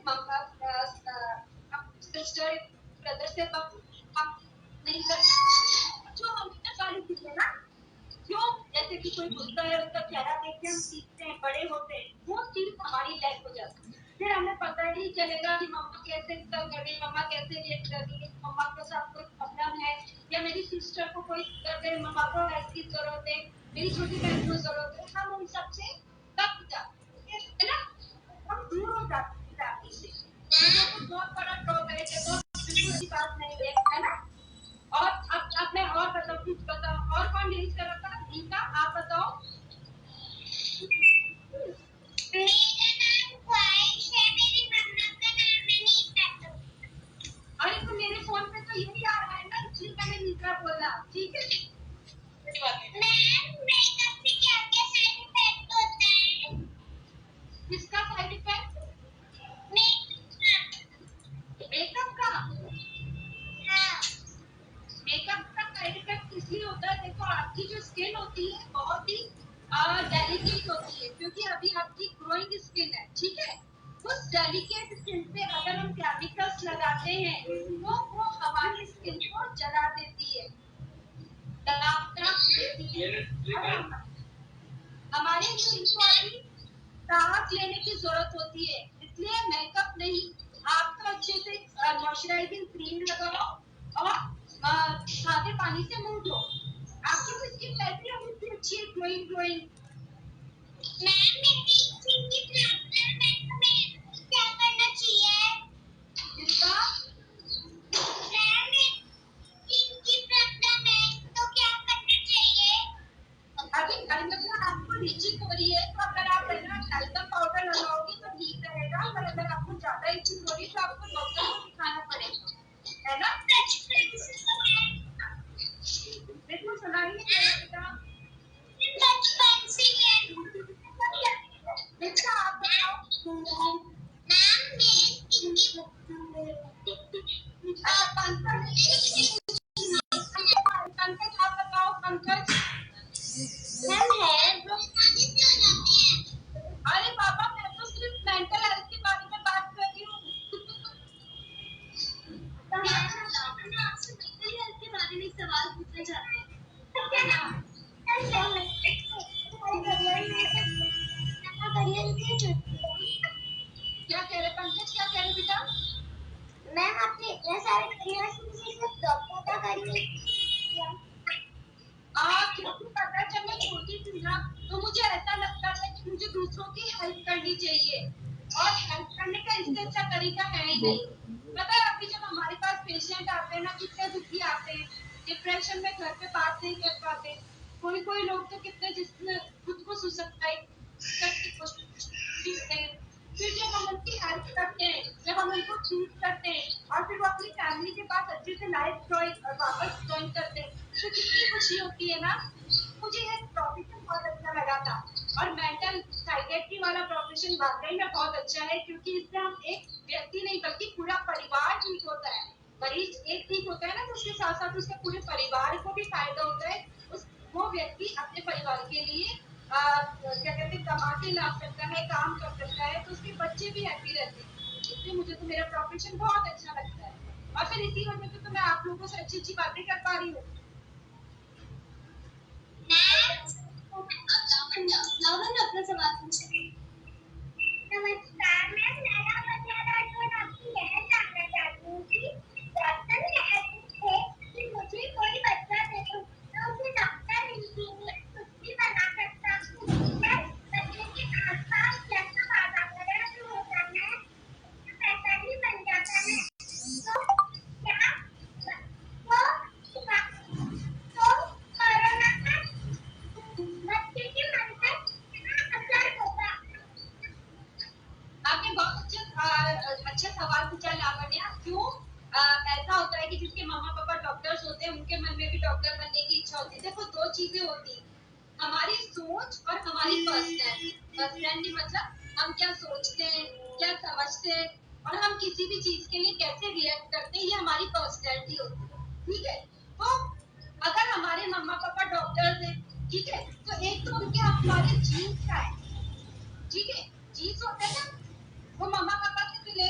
सिस्टर ब्रदर से बात नहीं करते, जो हमें सारी चीजें ना, क्यों, जैसे कि कोई गुस्सा है उसका चेहरा देख के हम सीखते हैं, बड़े होते हैं, वो चीज हमारी लैक हो जाती है, फिर हमें पता ही चलेगा कि मम्मा कैसे कर रही है, मम्मा कैसे रिएक्ट कर रही है, मम्मा के साथ कोई प्रॉब्लम है, या मेरी सिस्टर को कोई कर रहे, मम्मा को हेल्प की जरूरत है, मेरी छोटी बहन को जरूरत है, हम उन सबसे कट जाते हैं, है ना, हम दूर हो जाते हैं फैमिली से, तो बहुत बड़ा ड्रॉ है, देखो बिल्कुल की बात नहीं है, है ना। और अब मैं और बताऊं, कुछ बताओ और कौन डिलीट कर रखा है, गीता आप बताओ। अरे तो मेरे फोन पे तो यही आ रहा है ना, इसलिए मैंने नीता बोला, ठीक है। किसका साइड इफेक्ट, मेकअप का, मेकअप का साइड इफेक्ट इसलिए होता है, देखो आपकी जो स्किन होती है बहुत ही डेलिकेट होती है, क्योंकि अभी आपकी ग्रोइंग स्किन है, ठीक है, उस डेलिकेट स्किन पे अगर हम केमिकल्स लगाते हैं तो वो हमारी स्किन को जला देती है, देती है, हमारे स्किन को अभी राहत लेने की जरूरत होती है, इसलिए मेकअप नहीं, आप तो अच्छे से मॉइस्चराइजिंग क्रीम लगाओ और सादे पानी से मुंह धो, आपकी स्किन वैसे होगी अच्छी ग्लोइंग ग्लोइंग। जिसका अभी मतलब आपको लीचिंग हो रही है, तो अगर आप टैल्कम पाउडर लगाओगे तो ठीक रहेगा, पर अगर आपको ज्यादा इचिंग हो रही है तो आपको डॉक्टर को दिखाना पड़ेगा, है ना। बिल्कुल सुनाई नहीं दे रहा बेटा, आप बताओ। अच्छा पंकज आप बताओ, पंकज। अरे पापा मैं तो सिर्फ मेंटल हेल्थ के बारे में बात कर रही हूँ, आपसे मेंटल हेल्थ के बारे में एक सवाल पूछना चाहते हैं, क्या कह रहे पंकज, क्या कह रहे बेटा। मैम आपने इतने सारे करियर्स में से सिर्फ डॉक्टर का करियर किया। क्योंकि पता जब मैं छोटी थी ना, तो मुझे ऐसा लगता था कि मुझे दूसरों की हेल्प करनी चाहिए, और हेल्प करने का इससे अच्छा तरीका है ही नहीं। पता है अभी जब हमारे पास पेशेंट आते हैं ना, कितने दुखी आते हैं, डिप्रेशन में घर पे बात नहीं कर पाते। कोई लोग तो कितने जिसने खुद को सुसाइड करने की कोशिश करते हैं। फिर जब हम उनकी हेल्प करते हैं, जब हम उनको चीज करते हैं और फिर वो अपनी फैमिली के पास अच्छे से लाइफ वापस ज्वाइन करते हैं, तो कितनी खुशी होती है ना। मुझे ये प्रोफेशन बहुत अच्छा लगा था और मेंटल साइकेट्री वाला प्रोफेशन वाकई में बहुत अच्छा है, क्योंकि इससे हम एक व्यक्ति नहीं बल्कि पूरा परिवार ठीक होता है। मरीज एक ठीक होता है ना, तो उसके साथ साथ उसके पूरे परिवार को भी फायदा होता है। वो व्यक्ति अपने परिवार के लिए क्या कहते हैं कमा के ला सकता है, काम कर सकता है, तो उसके बच्चे भी हैप्पी रहते हैं। इसलिए मुझे तो मेरा प्रोफेशन बहुत अच्छा लगता है और फिर इसी वजह से तो मैं आप लोगों से अच्छी अच्छी बातें कर पा रही हूँ। अपना सवाल पूछे। नमस्कार मैम, मेरा बच्चा आपकी यह जानना चाहती हूँ कि डॉक्टर कहते थे कि मुझे कोई बच्चा दे दो तो उसे डॉक्टर इंजीनियर कुछ भी बना सकता हूँ। बच्चे के आसपास जैसा वातावरण होता है वैसा ही बन जाता है। तो क्या तो कोरोना का बच्चे के मन पर क्या असर होगा? आपने बहुत अच्छा सवाल पूछा लावण्या। क्यों ऐसा होता है कि जिसके मम्मा पापा डॉक्टर्स होते हैं उनके मन में भी डॉक्टर बनने की इच्छा होती है। देखो दो चीजें होती हैं, हमारी सोच और हमारी पर्सनैलिटी मतलब हम क्या सोचते हैं, क्या समझते हैं और हम किसी भी चीज के लिए कैसे रिएक्ट करते हैं, ये हमारी पर्सनैलिटी होती है। ठीक है, तो अगर हमारे मम्मा पापा डॉक्टर्स हैं, ठीक है, तो एक तो उनके हमारे जीन्स का है। ठीक है, जीन्स होते हैं ना, वो मम्मा पापा से मिले।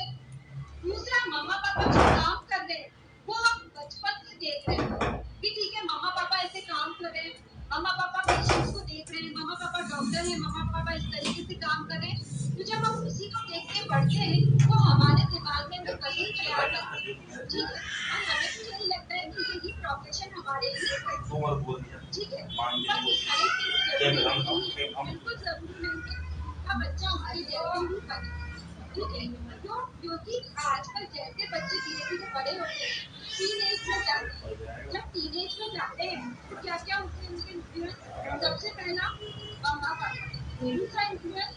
दूसरा, मम्मा पापा जो काम कर रहे हैं वो हम बचपन से देख रहे हैं कि ठीक है मम्मा पापा ऐसे काम कर रहे हैं, मम्मा पापा पेशेंट्स को देख रहे हैं, मम्मा पापा डॉक्टर हैं, मम्मा पापा इस तरीके से काम कर रहे हैं। तो जब हम उसी को देख के बढ़ते हैं तो हमारे दिमाग में वही ख्याल आता है। ठीक है, और हमें भी यही लगता है कि यही प्रोफेशन हमारे लिए है। ठीक है, पर ये हर एक के लिए जरूरी नहीं है, बिल्कुल जरूरी नहीं है का बच्चा हमारी जैसे ही बने। ठीक है, क्यों? क्योंकि आजकल जैसे बच्चे धीरे धीरे बड़े होते हैं, टीनेज में जाते हैं, जब टीनेज में जाते हैं तो क्या क्या होते हैं उनके इन्फ्लुएंस? सबसे पहला मम्मा पापा, दूसरा इन्फ्लुएंस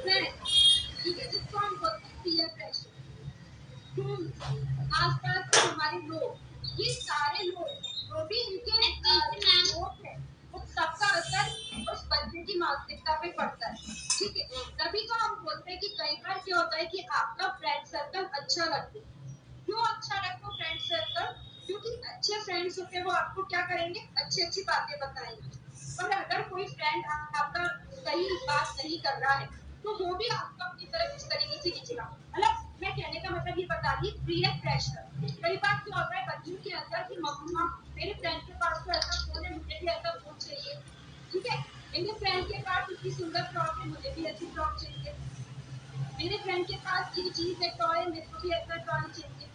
फ्रेंड्स, ठीक है, जिसको हम बोलते हैं पीयर प्रेशर, आसपास के हमारे लोग, ये सारे लोग जो भी इनके लोग हैं, उन सबका असर उस बच्चे की मानसिकता पे पड़ता है। ठीक है, तभी तो हम बोलते हैं कि कई बार क्या होता है कि आपका फ्रेंड सर्कल अच्छा रखो। क्यों अच्छा रखो फ्रेंड सर्कल? क्योंकि अच्छे फ्रेंड्स होते हैं वो आपको क्या करेंगे, अच्छी अच्छी बातें बताएंगे। और अगर कोई फ्रेंड आपका सही बात नहीं कर रहा है तो वो भी आपको अपनी तरफ इस तरीके से खींचेगा। मतलब मैं कहने का मतलब ये बता दी, पीयर प्रेशर। कई बार क्या होता है बच्चों के अंदर की मम्मा, मेरे फ्रेंड के पास तो ऐसा फोन है, मुझे भी ऐसा फोन चाहिए। ठीक है, मेरे फ्रेंड के पास इतनी सुंदर फ्रॉक है, मुझे भी ऐसी फ्रॉक चाहिए। मेरे फ्रेंड के पास ये चीज है, टॉय, मेरे को भी ऐसा टॉय चाहिए।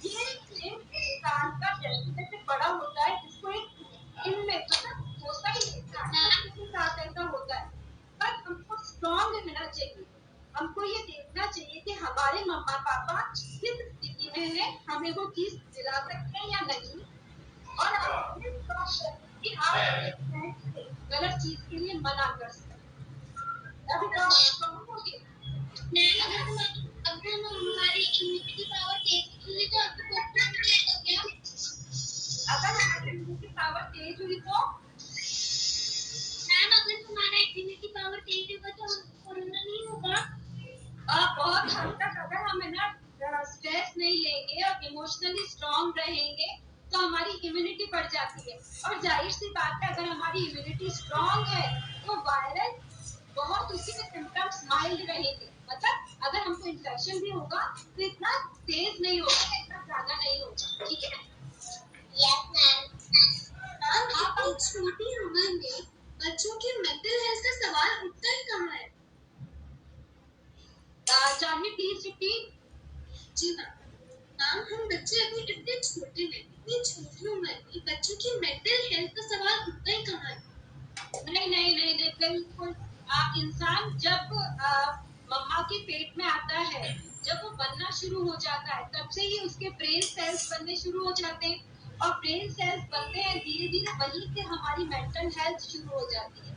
ये एक इंसान का जैसे जैसे बड़ा होता है इसको एक इनमें मतलब होता ही के साथ ऐसा होता है। पर हमको स्ट्रॉन्ग रहना चाहिए, हमको ये देखना चाहिए कि हमारे मम्मा पापा किस स्थिति में है, हमें वो चीज दिला सकते हैं या नहीं। और आप अपने strong कि आप अपने friends से गलत चीज के लिए मना कर सकते। अभी तो आप strong हो गए। अगर हम हमारी इम्यूनिटी पावर तेज हुई तो आपको कोरोना नहीं आएगा क्या? अगर हमारी इम्यूनिटी पावर तेज हुई तो मैम अगर हमारा इम्यूनिटी पावर तेज होगा तो हमको कोरोना नहीं होगा? बहुत हद तक अगर हम है ना स्ट्रेस नहीं लेंगे और इमोशनली स्ट्रांग रहेंगे तो हमारी इम्यूनिटी बढ़ जाती है। और जाहिर सी बात है अगर हमारी इम्यूनिटी स्ट्रांग है तो वायरस बहुत उसके सिम्टम्स माइल्ड रहेंगे। मतलब अगर हमको इन्फेक्शन भी होगा तो इतना तेज नहीं होगा, इतना ज्यादा नहीं होगा। ठीक है, यस मैम। आप इतनी छोटी उम्र में बच्चों की मेंटल हेल्थ का सवाल उठता ही कहाँ है? Janvi please repeat. जी मैम, हम बच्चे अभी इतने छोटे हैं, इतनी छोटी उम्र में बच्चों की मेंटल हेल्थ का सवाल उठता ही कहाँ है? नहीं नहीं नहीं नहीं, बिल्कुल। इंसान जब मम्मा के पेट में आता है, जब वो बनना शुरू हो जाता है तब से ही उसके ब्रेन सेल्स बनने शुरू हो जाते हैं। और ब्रेन सेल्स बनते हैं धीरे धीरे, वहीं से हमारी मेंटल हेल्थ शुरू हो जाती है।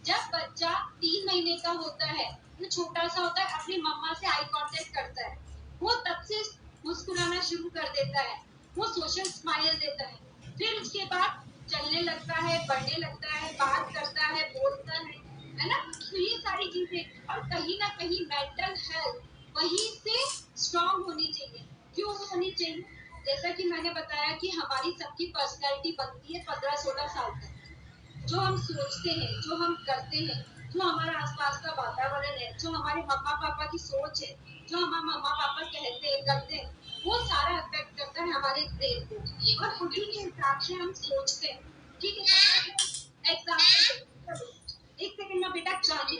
जब बच्चा 3 महीने का होता है, वो छोटा सा होता है, अपनी मम्मा से आई कांटेक्ट करता है, वो तब से मुस्कुराना शुरू कर देता है, वो सोशल स्माइल देता है, फिर उसके बाद चलने लगता है, बढ़ने लगता है, बात करता है, बोलता है ना। तो ये सारी चीजें, और कहीं ना कहीं मेंटल हेल्थ वहीं से स्ट्रांग होनी चाहिए। क्यों होनी चाहिए? जैसा कि मैंने बताया कि हमारी सबकी पर्सनैलिटी बनती है 15-16 साल तक। जो हम सोचते हैं, जो हम करते हैं, जो हमारे आसपास का वातावरण है, जो हमारे मम्मा पापा की सोच है, जो हमारे मम्मा पापा कहते हैं, करते हैं, वो सारा अफेक्ट करता है हमारे ब्रेन को, और उसी के हिसाब से हम सोचते हैं। ठीक है, एग्जाम्पल एक सेकंड में बेटा चांदी,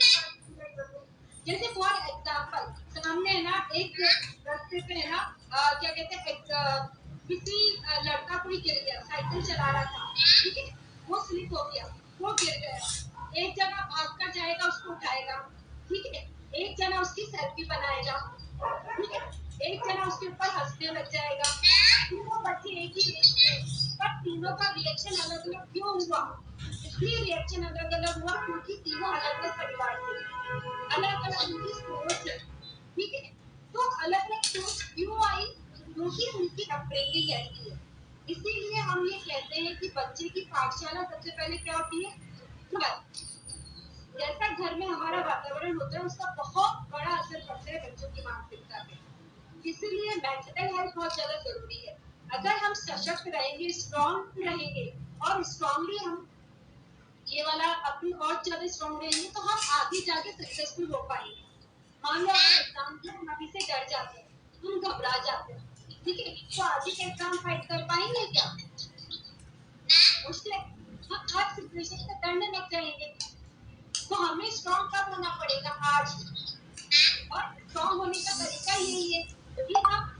जैसे फॉर एग्जाम्पल सामने है ना एक रास्ते पे है ना, क्या कहते हैं, किसी लड़का कोई गिर गया, साइकिल चला रहा था, ठीक है, वो स्लिप हो गया, वो गिर गया, एक जना भाग कर जाएगा, उसको उठाएगा, ठीक है, एक जना उसकी सेल्फी बनाएगा, ठीक है, एक जना उसके ऊपर हंसने लग जाएगा। तीनों बच्चे एक ही एज के, पर तीनों का रिएक्शन अलग अलग क्यों हुआ? इसलिए रिएक्शन अलग अलग हुआ क्योंकि तीनों अलग अलग परिवार से, अलग अलग उनकी सोच है, ठीक है। तो अलग अलग सोच क्यों आई? क्योंकि उनकी अपब्रिंगिंग ऐसी है। इसीलिए हम ये कहते हैं कि बच्चे की पाठशाला सबसे पहले क्या होती है? घर। जैसा घर में हमारा वातावरण होता है, उसका बहुत बड़ा असर पड़ता है बच्चों की मानसिकता पे। इसीलिए मेंटल हेल्थ बहुत ज्यादा जरूरी है। अगर हम सशक्त रहेंगे, स्ट्रांग रहेंगे, और स्ट्रांगली हम ये वाला अपनी और ज्यादा स्ट्रांग रहेंगे, तो हम आगे जाके सक्सेसफुल हो पाएंगे। मान लो अगर एग्जाम के हम अभी से डर जाते हैं, हम घबरा जाते हैं, ठीक है, तो आगे के एग्जाम फाइट कर पाएंगे क्या? उससे हम हर सिचुएशन से डरने लग जाएंगे। तो हमें स्ट्रांग कब होना पड़ेगा? आज। और स्ट्रांग होने का तरीका यही है कि हम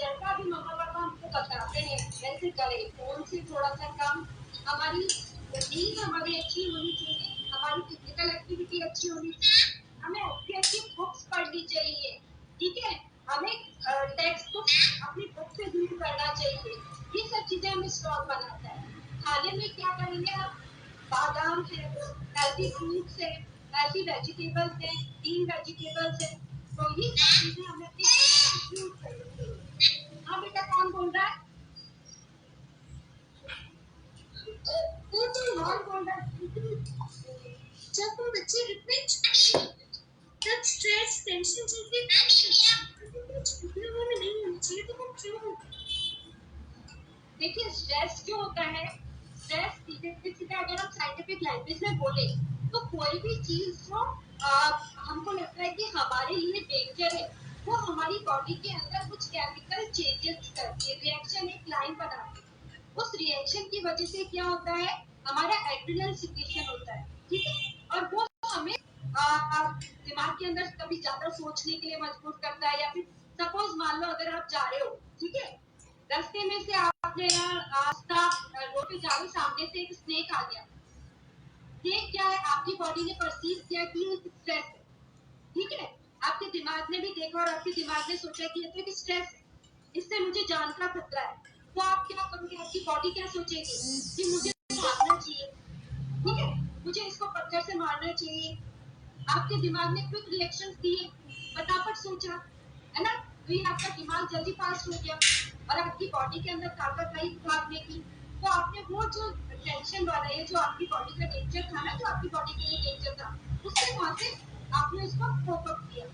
जैसा भी मम्मा पापा हमको बताते हैं वैसे करें। फोन से थोड़ा सा कम, हमारी नींद हमारी अच्छी होनी चाहिए, हमारी फिजिकल एक्टिविटी अच्छी होनी चाहिए, हमें अच्छी अच्छी बुक्स पढ़नी चाहिए, ठीक है, हमें टेक्स्ट बुक अपनी बुक से रीड करना चाहिए। ये सब चीजें हमें स्ट्रांग बनाता है। खाने में क्या करेंगे आप? बादाम है, हेल्दी फ्रूट्स है, हेल्दी वेजिटेबल्स है, ग्रीन वेजिटेबल्स है, तो ये सब चीजें हमें अपनी यूज करनी चाहिए। हाँ बेटा, कौन बोल रहा है? कौन बोल रहा है? जब तुम बच्चे इतने तब स्ट्रेस टेंशन चीजें छुट्टियों में नहीं होनी चाहिए, तो हम क्यों? देखिए, स्ट्रेस जो होता है, स्ट्रेस सीधे सीधे अगर हम साइंटिफिक लैंग्वेज में बोले तो कोई भी चीज जो हमको लगता है कि हमारे लिए डेंजर है, वो हमारी बॉडी के अंदर कुछ केमिकल चेंजेस करती है, रिएक्शन एक लाइन बनाती है। उस रिएक्शन की वजह से क्या होता है? हमारा एड्रेनल सिक्रेशन होता है, ठीक है, और वो हमें दिमाग के अंदर कभी ज्यादा सोचने के लिए मजबूर करता है। या फिर सपोज मान लो अगर आप जा रहे हो, ठीक है, रास्ते में से आपने रास्ता रोड पे जा रहे, सामने से एक स्नेक आ गया। स्नेक क्या है? आपकी बॉडी ने परसीव किया कि स्ट्रेस है, ठीक है, आपके दिमाग ने भी देखा और आपके दिमाग ने सोचा कि ये तो एक स्ट्रेस है, इससे मुझे जान का खतरा है। तो आप क्या करोगे? आपकी बॉडी क्या सोचेगी कि मुझे भागना चाहिए, ठीक है, मुझे इसको पत्थर से मारना चाहिए। आपके दिमाग ने क्विक रिएक्शंस दिए, फटाफट सोचा, है ना, तो ये आपका दिमाग जल्दी फास्ट हो गया और आपकी बॉडी के अंदर ताकत आई भागने की। तो आपने वो जो टेंशन वाला है, जो आपकी बॉडी का डेंजर था ना, जो आपकी बॉडी के लिए डेंजर था, उससे वहां से आपने उसको कोप अप किया।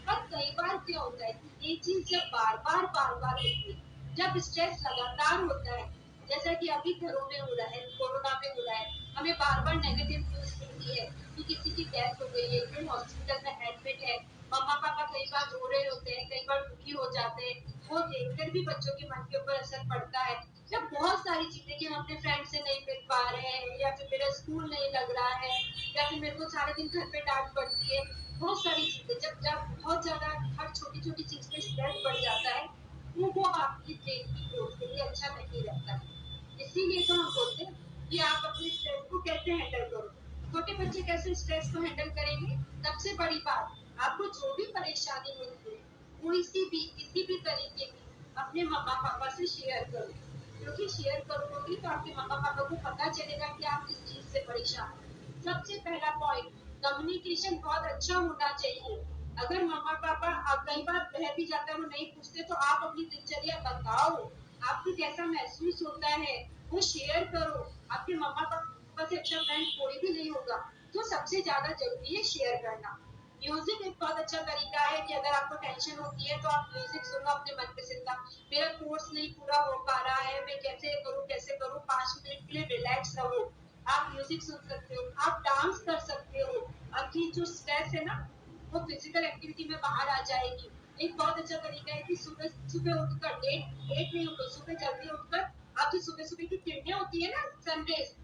पर कई बार क्या होता है कि ये चीज जब बार बार होती है, जब स्ट्रेस लगातार होता है, जैसा कि अभी घरों में हो रहा है, कोरोना में हो रहा है, हमें बार बार नेगेटिव न्यूज मिलती है कि किसी की डेथ हो गई है, कोई हॉस्पिटल में एडमिट है, मम्मा पापा कई बार रो रहे होते हैं, कई बार दुखी हो जाते हैं, वो देखकर भी बच्चों के मन के ऊपर असर पड़ता है। जब बहुत सारी चीजें कि हम अपने फ्रेंड से नहीं मिल पा रहे हैं, या फिर मेरा स्कूल नहीं लग रहा है, या फिर मेरे को सारे दिन घर पे डांट पड़ती है, बहुत सारी चीजें जब जब बहुत ज्यादा हर छोटी छोटी चीज पे स्ट्रेस बढ़ जाता है, तो वो आपकी ब्रेन की ग्रोथ के लिए अच्छा नहीं रहता है। इसीलिए तो हम बोलते हैं कि आप अपने स्ट्रेस को कैसे हैंडल करो। छोटे बच्चे कैसे स्ट्रेस को हैंडल करेंगे? सबसे बड़ी बात, आपको जो भी परेशानी मिलती है, कोई सी भी किसी भी तरीके की, अपने मम्मा पापा से शेयर करो, क्योंकि शेयर करोगी तो आपके मम्मा पापा को पता चलेगा कि आप किस चीज से परेशान हैं। सबसे पहला पॉइंट, कम्युनिकेशन बहुत अच्छा होना चाहिए। अगर मम्मा पापा आप कई बार रह भी जाता है वो नहीं पूछते तो आप अपनी दिनचर्या बताओ, आपको कैसा महसूस होता है वो शेयर करो। आपके मम्मा पापा से अच्छा फ्रेंड कोई भी नहीं होगा। तो सबसे ज्यादा जरूरी है शेयर करना। म्यूजिक एक बहुत अच्छा तरीका है कि अगर आपको टेंशन होती है तो आप म्यूजिक सुनो अपने मन पसंद का। मेरा कोर्स नहीं पूरा हो पा रहा है, मैं कैसे करूँ 5 मिनट के लिए रिलैक्स रहो, आप म्यूजिक सुन सकते हो, आप डांस कर सकते हो। आपकी जो स्ट्रेस है ना वो फिजिकल एक्टिविटी में बाहर आ जाएगी। एक बहुत अच्छा तरीका है कि सुबह सुबह उठकर लेट नहीं उठो, सुबह जल्दी उठकर आपकी सुबह सुबह की किरणें होती है ना सनरेज,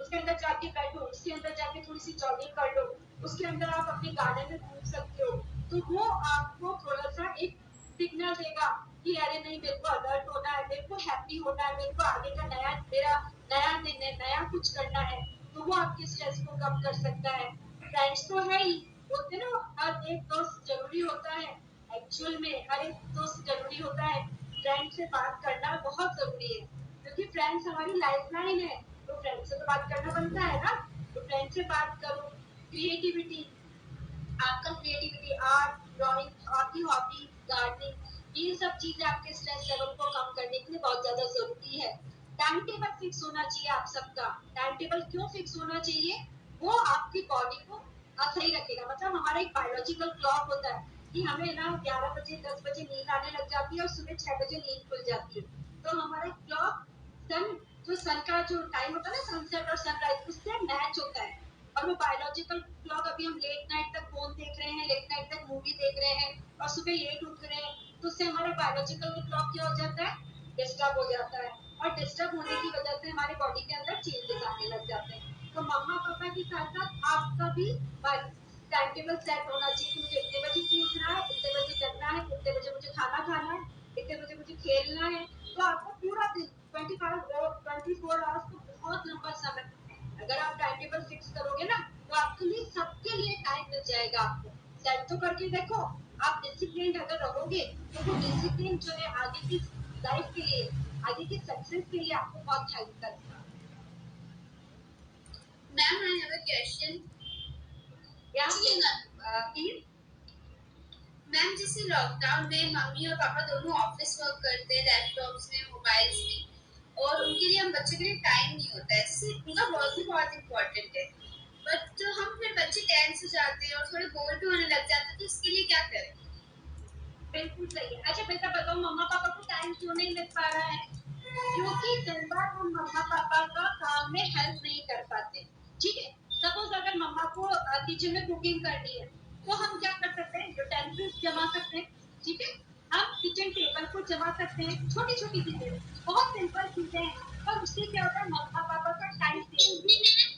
उसके अंदर जाके बैठो, उसके अंदर जाके थोड़ी सी जॉगिंग कर लो, उसके अंदर आप अपने गार्डन में घूम सकते हो। तो वो आपको थोड़ा सा एक सिग्नल देगा कि अरे नहीं मेरे को अलर्ट होना है, मेरे को हैप्पी होना है, मेरे को आगे का मेरा नया दिन है, नया कुछ करना है। तो वो आपके स्ट्रेस को कम कर सकता है। फ्रेंड्स तो है ही, बोलते ना हर एक दोस्त जरूरी होता है। एक्चुअल में हर एक दोस्त जरूरी होता है। फ्रेंड से बात करना बहुत जरूरी है क्योंकि फ्रेंड्स हमारी लाइफ लाइन है। तो फ्रेंड से तो बात करना बनता है ना। तो फ्रेंड से बात करो। क्रिएटिविटी, आपका क्रिएटिविटी, आर्ट, ड्राइंग, आपकी हॉबी, गार्डनिंग, ये सब चीजें आपके स्ट्रेस लेवल को कम करने के लिए बहुत ज्यादा जरूरी है। टाइम टेबल फिक्स होना चाहिए आप सबका। टाइम टेबल क्यों फिक्स होना चाहिए? वो आपकी बॉडी को सही रखेगा। मतलब हमारा एक बायोलॉजिकल क्लॉक होता है कि हमें ना 11 बजे 10 बजे नींद आने लग जाती है और सुबह 6 बजे नींद खुल जाती है। तो हमारा क्लॉक सन का जो टाइम होता है ना, सनसेट और सनराइज, उससे मैच होता है। और वो बायोलॉजिकल क्लॉक, अभी हम लेट नाइट तक फोन देख रहे हैं, लेट नाइट तक मूवी देख रहे हैं और सुबह लेट उठ रहे हैं, तो उससे हमारा बायोलॉजिकल क्लॉक क्या हो जाता है? डिस्टर्ब हो जाता है। और डिस्टर्ब होने की वजह से हमारे बॉडी के अंदर चेंजेस आने लग जाते हैं। तो मम्मा पापा के साथ साथ आपका भी टाइम टेबल सेट होना चाहिए कि मुझे इतने बजे की उठना है, इतने बजे जगना है, इतने बजे मुझे खाना खाना है, इतने बजे मुझे खेलना है। तो आपको पूरा दिन 24 आवर्स तो बहुत लंबा समय है। अगर आप टाइम टेबल फिक्स करोगे ना तो आपके लिए सबके लिए टाइम मिल जाएगा। आपको सेट तो करके देखो। आप डिसिप्लिन अगर रहोगे तो वो डिसिप्लिन जो है आगे की लाइफ के लिए, आगे की सक्सेस के लिए आपको बहुत हेल्प करेगा। Ma'am I have a question. या प्लीज मैम, जैसे लॉकडाउन में मम्मी और पापा दोनों ऑफिस वर्क करते हैं, लैपटॉप्स में, मोबाइल्स में, और उनके लिए हम बच्चों के लिए टाइम नहीं होता है। इससे उनका वर्क भी बहुत इंपॉर्टेंट है। बट हम फिर बच्चे टेंस हो जाते हैं और थोड़े बोर भी होने लग जाते हैं, तो इसके लिए क्या करें? बिल्कुल सही है। अच्छा बेटा बताओ, मम्मा पापा को टाइम क्यों नहीं मिल पा रहा है? क्योंकि कई बार हम मम्मा पापा का काम में हेल्प नहीं कर पाते। ठीक है, सपोज अगर मम्मा को किचन में कुकिंग करनी है तो हम क्या कर सकते हैं? यूटेंसिल्स जमा सकते हैं। ठीक है, हम किचन टेबल को जमा सकते हैं। छोटी छोटी चीजें, बहुत सिंपल चीजें हैं, और उससे क्या होता है? मम्मा पापा का टाइम सेव भी है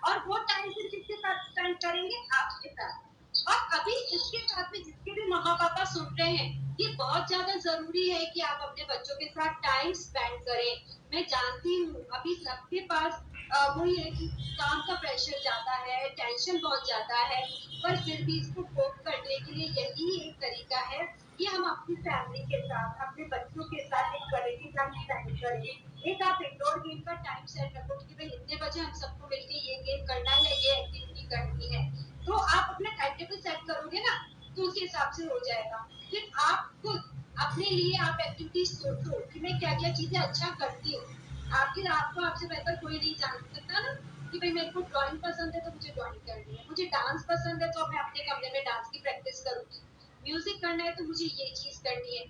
और वो टाइम फिर किसके साथ स्पेंड करेंगे? आपके साथ। और अभी इसके साथ में जिसके भी मम्मा पापा सुन रहे हैं, ये बहुत ज्यादा जरूरी है कि आप अपने बच्चों के साथ टाइम स्पेंड करें। मैं जानती हूँ अभी सबके पास वही है कि काम का प्रेशर ज्यादा है, टेंशन बहुत ज्यादा है, पर फिर भी इसको कोप करने के लिए यही एक तरीका है कि हम अपनी फैमिली के साथ, अपने बच्चों के साथ एक क्वालिटी टाइम स्पेंड करें। एक आप इंडोर गेम का टाइम सेट रखो कि भाई इतने बजे हम सबको मिलके ये गेम करना है या ये एक्टिविटी करनी है। तो आप अपना टाइम टेबल सेट करोगे ना तो उस हिसाब से हो जाएगा। फिर आप खुद अपने लिए आप एक्टिविटीज सोचो कि मैं क्या क्या चीजें अच्छा करती हूँ। आखिर आपको आपसे बेहतर कोई नहीं जान सकता ना कि भाई मेरे को ड्राइंग पसंद है तो मुझे ड्राइंग करनी है, मुझे डांस पसंद है तो मैं अपने कमरे में डांस की प्रैक्टिस करूंगी, म्यूजिक करना है तो मुझे ये चीज करनी है।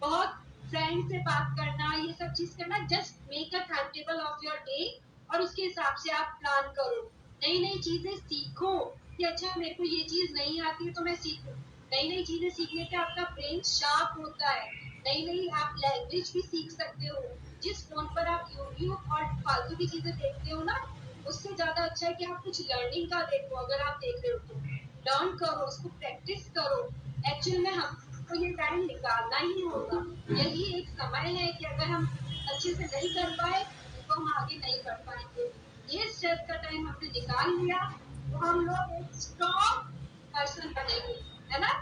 बहुत फ्रेंड से बात करना, ये सब चीज करना। Just make a time table of your day और उसके हिसाब से आप प्लान करो। नई नई चीजें सीखो कि अच्छा मेरे को ये चीज नहीं आती है तो मैं सीखूं। नई नई चीजें सीखने से आपका ब्रेन शार्प होता है। नई नई आप लैंग्वेज भी सीख सकते हो। जिस फोन पर आप यूट्यूब और फालतू की चीजें देखते हो ना, उससे ज्यादा अच्छा है कि आप कुछ लर्निंग का देखो। अगर आप देख रहे हो तो लर्न करो, उसको प्रैक्टिस करो। एक्चुअल में हमको ये टाइम निकालना ही होगा। यही एक समय है कि अगर हम अच्छे से नहीं कर पाए तो हम आगे नहीं बढ़ पाएंगे। ये स्ट्रेस का टाइम हमने निकाल लिया तो हम लोग एक स्ट्रॉन्ग पर्सन बनेंगे, है ना?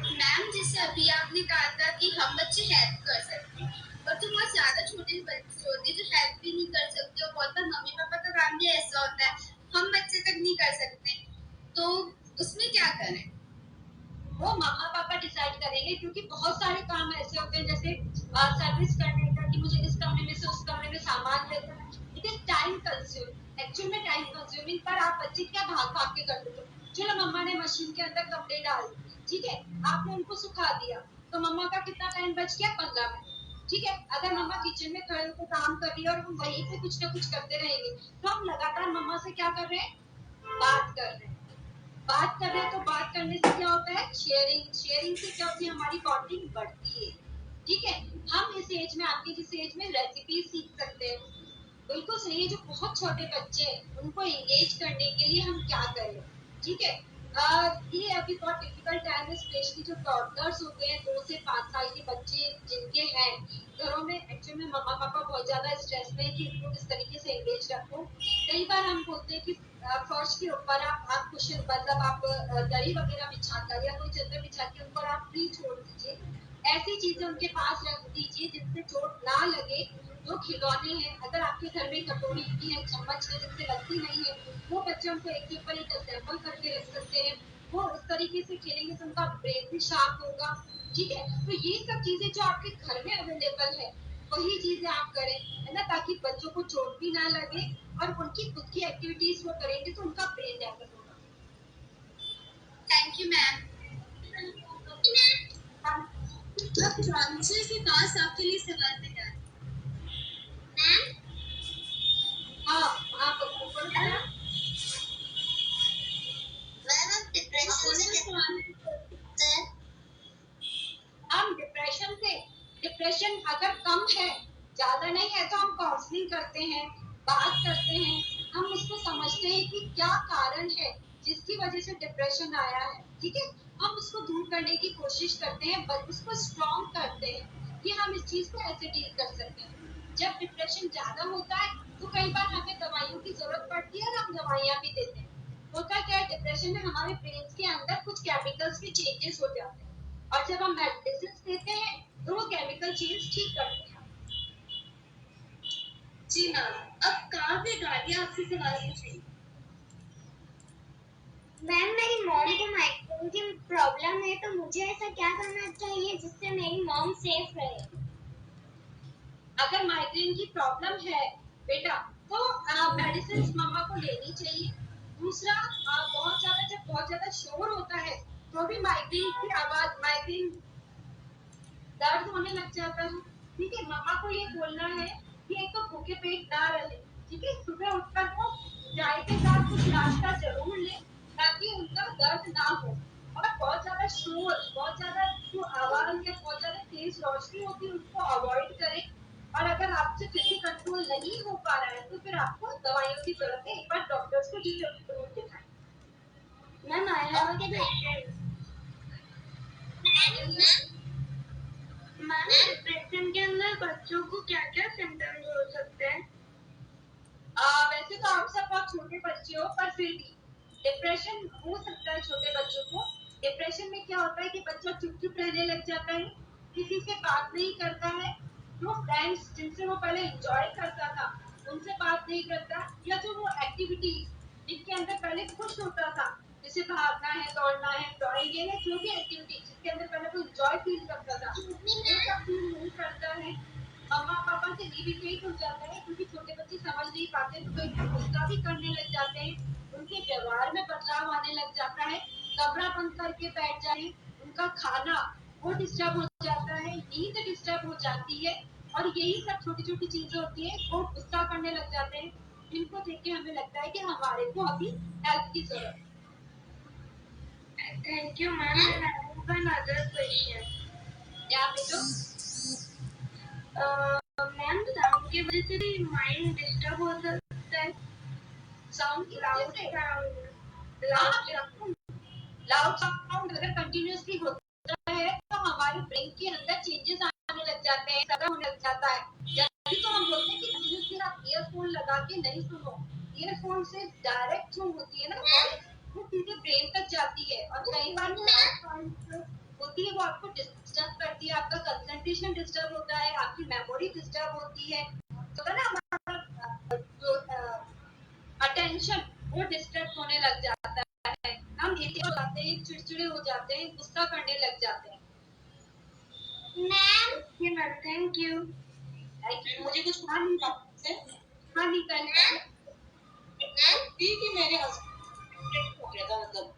मैम, जैसे अभी आपने कहा था कि हम बच्चे हेल्प कर सकते हैं, और तुम बहुत ज्यादा छोटे बच्चे होते जो हेल्प भी नहीं कर सकते हो। बहुत बार मम्मी पापा का काम भी ऐसा होता है, हम बच्चे तक नहीं कर सकते, तो उसमें क्या करें? वो मम्मा पापा डिसाइड करेंगे, क्योंकि बहुत सारे काम ऐसे होते हैं, जैसे सर्विस करने का, कि मुझे इस कमरे में से उस कमरे में सामान लेना है। It is time consuming, actual में टाइम कंज्यूमिंग। पर आप बच्चे क्या भाग भाग के कर देते हो। चलो मम्मा ने मशीन के अंदर कपड़े डाल दिए, ठीक है, आपने उनको सुखा दिया, तो मम्मा का कितना टाइम बच गया? 15 मिनट, ठीक है। अगर मम्मा किचन में खड़े होकर काम कर रही है और हम वहीं पे कुछ ना कुछ करते रहेंगे, तो हम लगातार मम्मा से क्या कर रहे हैं? बात कर रहे हैं। बात कर रहे हैं, तो बात करने से क्या होता है? शेयरिंग। शेयरिंग से क्या होती है? हमारी बॉन्डिंग बढ़ती है, ठीक है। हम इस एज में, आपके जिस एज में, रेसिपी सीख सकते हैं। बिल्कुल सही है। जो बहुत छोटे बच्चे हैं उनको एंगेज करने के लिए हम क्या करें, ठीक है। ये अभी बहुत डिफिकल्ट टाइम है, स्पेशली जो टॉडलर्स होते हैं, 2 से 5 साल के बच्चे जिनके हैं घरों में। एक्चुअली में मम्मा पापा बहुत ज्यादा स्ट्रेस में है कि उनको किस तरीके से एंगेज रखो। कई बार हम बोलते हैं कि फर्श के ऊपर आप कुशन, मतलब आप दरी वगैरह बिछाकर या कोई चादर बिछा के ऊपर आप फ्री छोड़ दीजिए। ऐसी चीजें उनके पास रख दीजिए जिनसे चोट ना लगे। जो खिलौने हैं, अगर आपके घर में कटोरी भी है, चम्मच है, जिनसे लगती नहीं है, वो बच्चे उनको एक के ऊपर एक असेंबल करके रख सकते हैं। वो उस तरीके से खेलेंगे तो उनका ब्रेन भी शार्प होगा, ठीक है। तो ये सब चीजें जो आपके घर में अवेलेबल है, वही चीजें आप करें, है ना, ताकि बच्चों को चोट भी ना लगे और उनकी खुद की एक्टिविटीज वो करेंगे तो उनका ब्रेन डेवलप होगा। Thank you ma'am. अब जानचे के पास आपके लिए सवाल तैयार है। मैम, हाँ, आप बोलो मैम बेटा। आप डिप्रेशन से कैसे निकलते हैं? हम डिप्रेशन अगर कम है, ज्यादा नहीं है, तो हम काउंसलिंग करते हैं, बात करते हैं। हम उसको समझते हैं कि क्या कारण है जिसकी वजह से डिप्रेशन आया है, ठीक है। हम उसको दूर करने की कोशिश करते हैं, बट उसको स्ट्रॉन्ग करते हैं कि हम इस चीज को ऐसे डील कर सकते हैं। जब डिप्रेशन ज्यादा होता है तो कई बार हमें दवाइयों की जरूरत पड़ती है और हम दवाइयां भी देते हैं। होता क्या है, डिप्रेशन में हमारे ब्रेन के अंदर कुछ केमिकल्स के चेंजेस हो जाते हैं, और जब हम मेडिसिन देते हैं तो वो केमिकल चेंज ठीक करते हैं। जी मैम, अब कहाँ पे गालियाँ आपसे सवाल पूछेंगी। मैम, मेरी मॉम को माइग्रेन की प्रॉब्लम है, तो मुझे ऐसा क्या करना चाहिए जिससे मेरी मॉम सेफ रहे? अगर माइग्रेन की प्रॉब्लम है बेटा, तो मेडिसिन मम्मा को लेनी चाहिए। दूसरा, जब बहुत ज्यादा शोर होता है तो भी माइग्रेन की आवाज, माइग्रेन दर्द होने लग जाता है, ठीक है। मम्मा को ये बोलना है कि एक तो भूखे पेट ना रहे, ठीक है। सुबह उठकर वो चाय के साथ कुछ नाश्ता जरूर ले, ताकि उनका दर्द ना हो। और बहुत ज्यादा शोर, बहुत ज्यादा जो आवाज या बहुत ज्यादा तेज रोशनी होती है उसको अवॉइड करें। और अगर आपसे फिर भी कंट्रोल नहीं हो पा रहा है तो फिर आपको दवाइयों की जरूरत है, एक बार डॉक्टर्स को जरूर दिखाएं। Ma'am, I have a question. Ma'am, depression के अंदर बच्चों को क्या-क्या सिम्टम्स हो सकते हैं? वैसे तो आप सब बहुत छोटे बच्चे हो, पर फिर भी डिप्रेशन हो सकता है छोटे बच्चों को। डिप्रेशन में क्या होता है कि बच्चा चुप चुप रहने लग जाता है, किसी से बात नहीं करता है, जो फ्रेंड्स जिनसे वो पहले एंजॉय करता था उनसे बात नहीं करता, या जो वो एक्टिविटीज जिनके अंदर पहले खुश होता था, जैसे भागना है, दौड़ना है, ड्राइंग है, या जो भी एक्टिविटी जिसके अंदर पहले वो एंजॉय फील करता था, वो सब फील नहीं करता है। मम्मा पापा से इरिटेट हो जाता है, क्योंकि छोटे बच्चे समझ नहीं पाते तो कई बार गुस्सा भी करने लग जाते हैं, उनके व्यवहार में बदलाव आने लग जाता है, कमरा बंद करके बैठ जाए, उनका खाना वो डिस्टर्ब हो जाता है, नींद डिस्टर्ब हो जाती है। और यही सब छोटी छोटी चीजें होती है, वो गुस्सा करने लग जाते हैं, जिनको देख के हमें लगता है कि हमारे को अभी हेल्प की जरूरत है। Thank you ma'am. I have another question. यहाँ पे तो मैम, साउंड की वजह से भी माइंड डिस्टर्ब हो सकता है। साउंड की वजह से लाउड लाउड साउंड अगर कंटिन्यूअसली होता है तो हमारे ब्रेन के अंदर चेंजेस आने लग जाते हैं, ज्यादा होने लग जाता है। जब तो हम बोलते हैं कि कंटिन्यूअसली आप ईयरफोन लगा के नहीं सुनो, ईयरफोन से डायरेक्ट जो होती है ना वॉइस, वो सीधे ब्रेन तक जाती है, और कई बार होती है वो आपको डिस्टर्ब करती है, आपका कंसंट्रेशन डिस्टर्ब होता है, आपकी मेमोरी डिस्टर्ब होती है, तो ना हमारा जो अटेंशन वो डिस्टर्ब होने लग जाता है, हम इरिटेट हो जाते हैं, चिड़चिड़े हो जाते हैं, गुस्सा करने लग जाते हैं। मैम ये मैम थैंक यू। मुझे कुछ हाँ से हाँ निकल थी कि मेरे हस्बैंड हो गया था, मतलब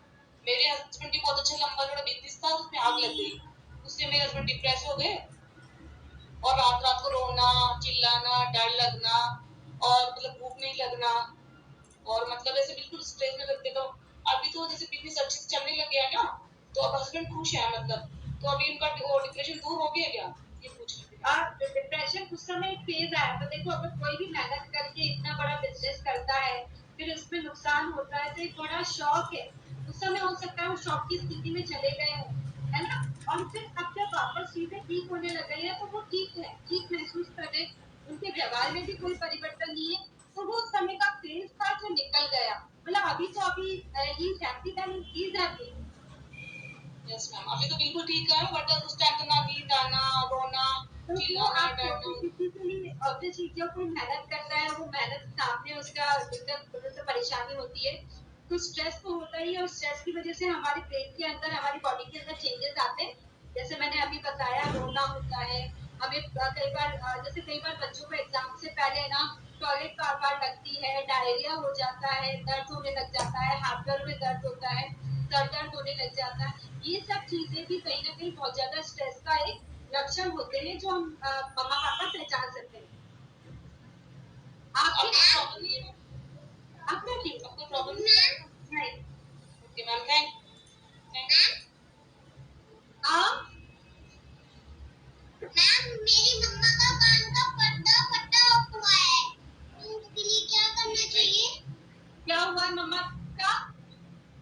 मेरे हस्बैंड की बहुत अच्छा लंबा जोड़ा बिजनेस था, उसमें आग लग गई, उससे मेरे हस्बैंड डिप्रेस हो गए और रात रात को रोना, चिल्लाना, डर लगना और मतलब भूख नहीं लगना और मतलब ऐसे बिल्कुल स्ट्रेस में लगते। तो अभी तो जैसे बिजनेस अच्छे से चलने लग गया है ना, तो अब हस्बैंड खुश है, मतलब तो अभी उनका डिप्रेशन दूर हो गया क्या, ये पूछ रही थी। डिप्रेशन उस समय एक फेज आया, तो देखो अगर कोई भी मेहनत करके इतना बड़ा बिजनेस करता है फिर उसमें नुकसान होता है तो एक बड़ा शॉक है, उस समय हो सकता है वो शॉक की स्थिति में चले गए हो, है ना, और फिर अब जब वापस चीजें ठीक होने लग गई है तो वो ठीक है, ठीक महसूस कर रहे, उनके व्यवहार में भी कोई परिवर्तन नहीं है, तो वो उस समय का फेज था जो निकल गया, मतलब अभी तो अभी ही happy then he is happy. Yes ma'am, अभी तो बिल्कुल ठीक है, बट उस टाइम तो ना नींद आना, रोना, चिल्लाना, डरना। किसी के लिए ऑब्वियसली जो कोई मेहनत करता है वो मेहनत सामने उसका दिक्कत से परेशानी होती है, तो स्ट्रेस तो होता ही है, और स्ट्रेस की वजह से हमारे ब्रेन के अंदर, हमारी बॉडी के अंदर चेंजेस आते हैं, जैसे मैंने अभी बताया रोना होता है, हमें कई बार जैसे कई बार बच्चों को एग्जाम से पहले ना टॉयलेट बार बार लगती है, डायरिया हो जाता है, दर्द होने लग जाता है, हाथ पैर में दर्द होता है, सर दर्द होने लग जाता है, ये सब चीजें भी कहीं ना कहीं बहुत ज्यादा स्ट्रेस का एक लक्षण होते हैं जो हम मम्मा पापा पहचान सकते हैं। आपके प्रॉब्लम नहीं है, आपका ठीक आपको प्रॉब्लम नहीं? Okay ma'am, thank you. आप मैम मेरी मम्मा का कान का पर्दा फटा हुआ है, तो उसके लिए क्या करना चाहिए? क्या हुआ मम्मा का?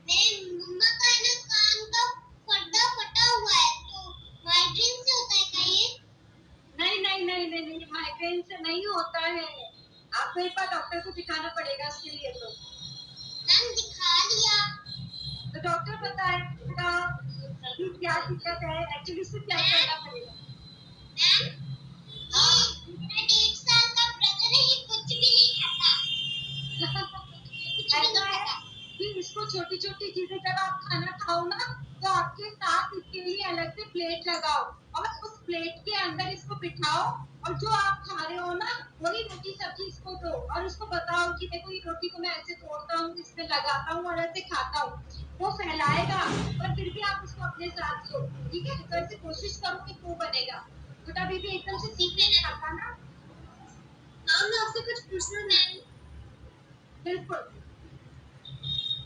मेरे मम्मा का है ना कान का पर्दा फटा हुआ है, तो माइग्रेन से होता है क्या ये? नहीं नहीं नहीं नहीं नहीं, माइग्रेन से नहीं होता है, आपको एक बार डॉक्टर को दिखाना पड़ेगा इसके लिए, तो मैम दिखा लिया। डॉक्टर बताएगा कि क्या दिक्कत है, एक्चुअली इसको क्या करना पड़ेगा। मैम ये मेरा 1.5 साल का ब्रदर है, ये कुछ भी नहीं खाता, कुछ भी ऐसा नहीं है खाता। कि इसको छोटी छोटी चीजें जब आप खाना खाओ ना तो आपके साथ इसके लिए अलग से प्लेट लगाओ और उस प्लेट के अंदर इसको बिठाओ, और जो आप खा रहे हो ना वही रोटी सब्जी इसको दो और उसको बताओ कि देखो ये रोटी को मैं ऐसे तोड़ता हूँ, इसमें लगाता हूँ और ऐसे खाता हूँ, वो फैलाएगा, पर फिर भी आप उसको अपने साथ लो, ठीक है, तो ऐसे कोशिश करो कि वो बनेगा, तो तभी भी एकदम से सीख नहीं खाता ना। हाँ मैं आपसे कुछ पूछना मैम। बिल्कुल।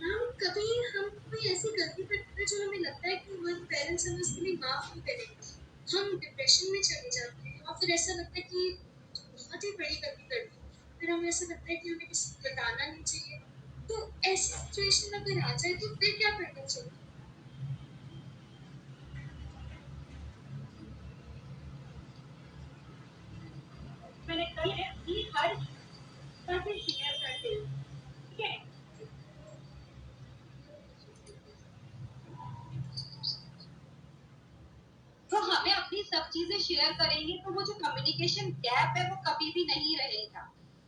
मैम कभी हम कोई ऐसी गलती करते हैं जो हमें लगता है कि हमारे पेरेंट्स हमें उसके लिए माफ नहीं करेंगे, हम डिप्रेशन में चले जाते हैं और फिर ऐसा लगता है कि बहुत ही बड़ी गलती कर दी, फिर हमें ऐसा लगता है कि हमें किसी को बताना नहीं चाहिए, तो ऐसी सिचुएशन अगर आ जाए तो फिर क्या करना चाहिए? मैंने कल कि हर तरह शेयर करते हैं, ठीक है, तो हमें अपनी सब चीजें शेयर करेंगे तो वो जो कम्युनिकेशन गैप है वो कभी भी नहीं रहेगा,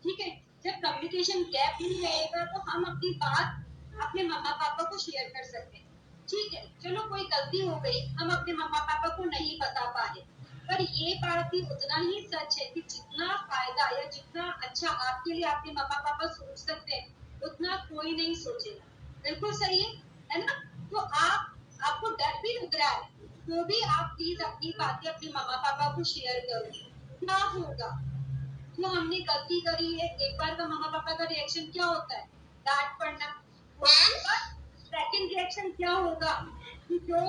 ठीक है, जब कम्युनिकेशन गैप नहीं रहेगा तो हम अपनी बात अपने मम्मा पापा को शेयर कर सकते हैं, ठीक है, चलो कोई गलती हो गई, हम अपने मम्मा पापा को नहीं बता पाए, पर ये बात भी उतना ही सच है कि जितना फायदा या जितना अच्छा आपके लिए आपके मम्मा पापा सोच सकते हैं उतना कोई नहीं सोचेगा, बिल्कुल सही है ना, तो आपको डर भी लग रहा है तो भी आप प्लीज अपनी बातें अपने मम्मा पापा को शेयर करो, क्या होगा, जो हमने गलती करी है, एक बार का मम्मा पापा का रिएक्शन क्या होता है, डांट पड़ना, सेकंड रिएक्शन क्या होगा कि जो,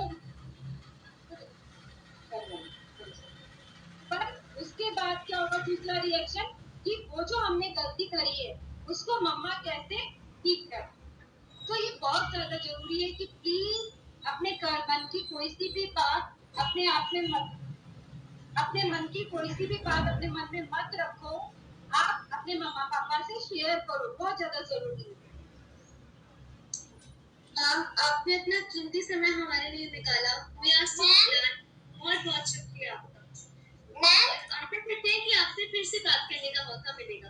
पर उसके बाद क्या होगा दूसरा रिएक्शन कि वो जो हमने गलती करी है उसको मम्मा कैसे ठीक कर, तो ये बहुत ज्यादा जरूरी है कि प्लीज अपने मन की कोई सी भी बात अपने आप में मत, अपने मन की कोई सी भी बात अपने मन में मत रखो, आप अपने मम्मा पापा से शेयर करो, बहुत ज्यादा जरूरी है। मैम, आपने इतना कीमती समय हमारे लिए निकाला। We are so glad. बहुत बहुत शुक्रिया आपका। मैम आशा करते हैं कि आपसे फिर से बात करने का मौका मिलेगा।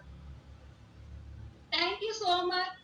Thank you so much.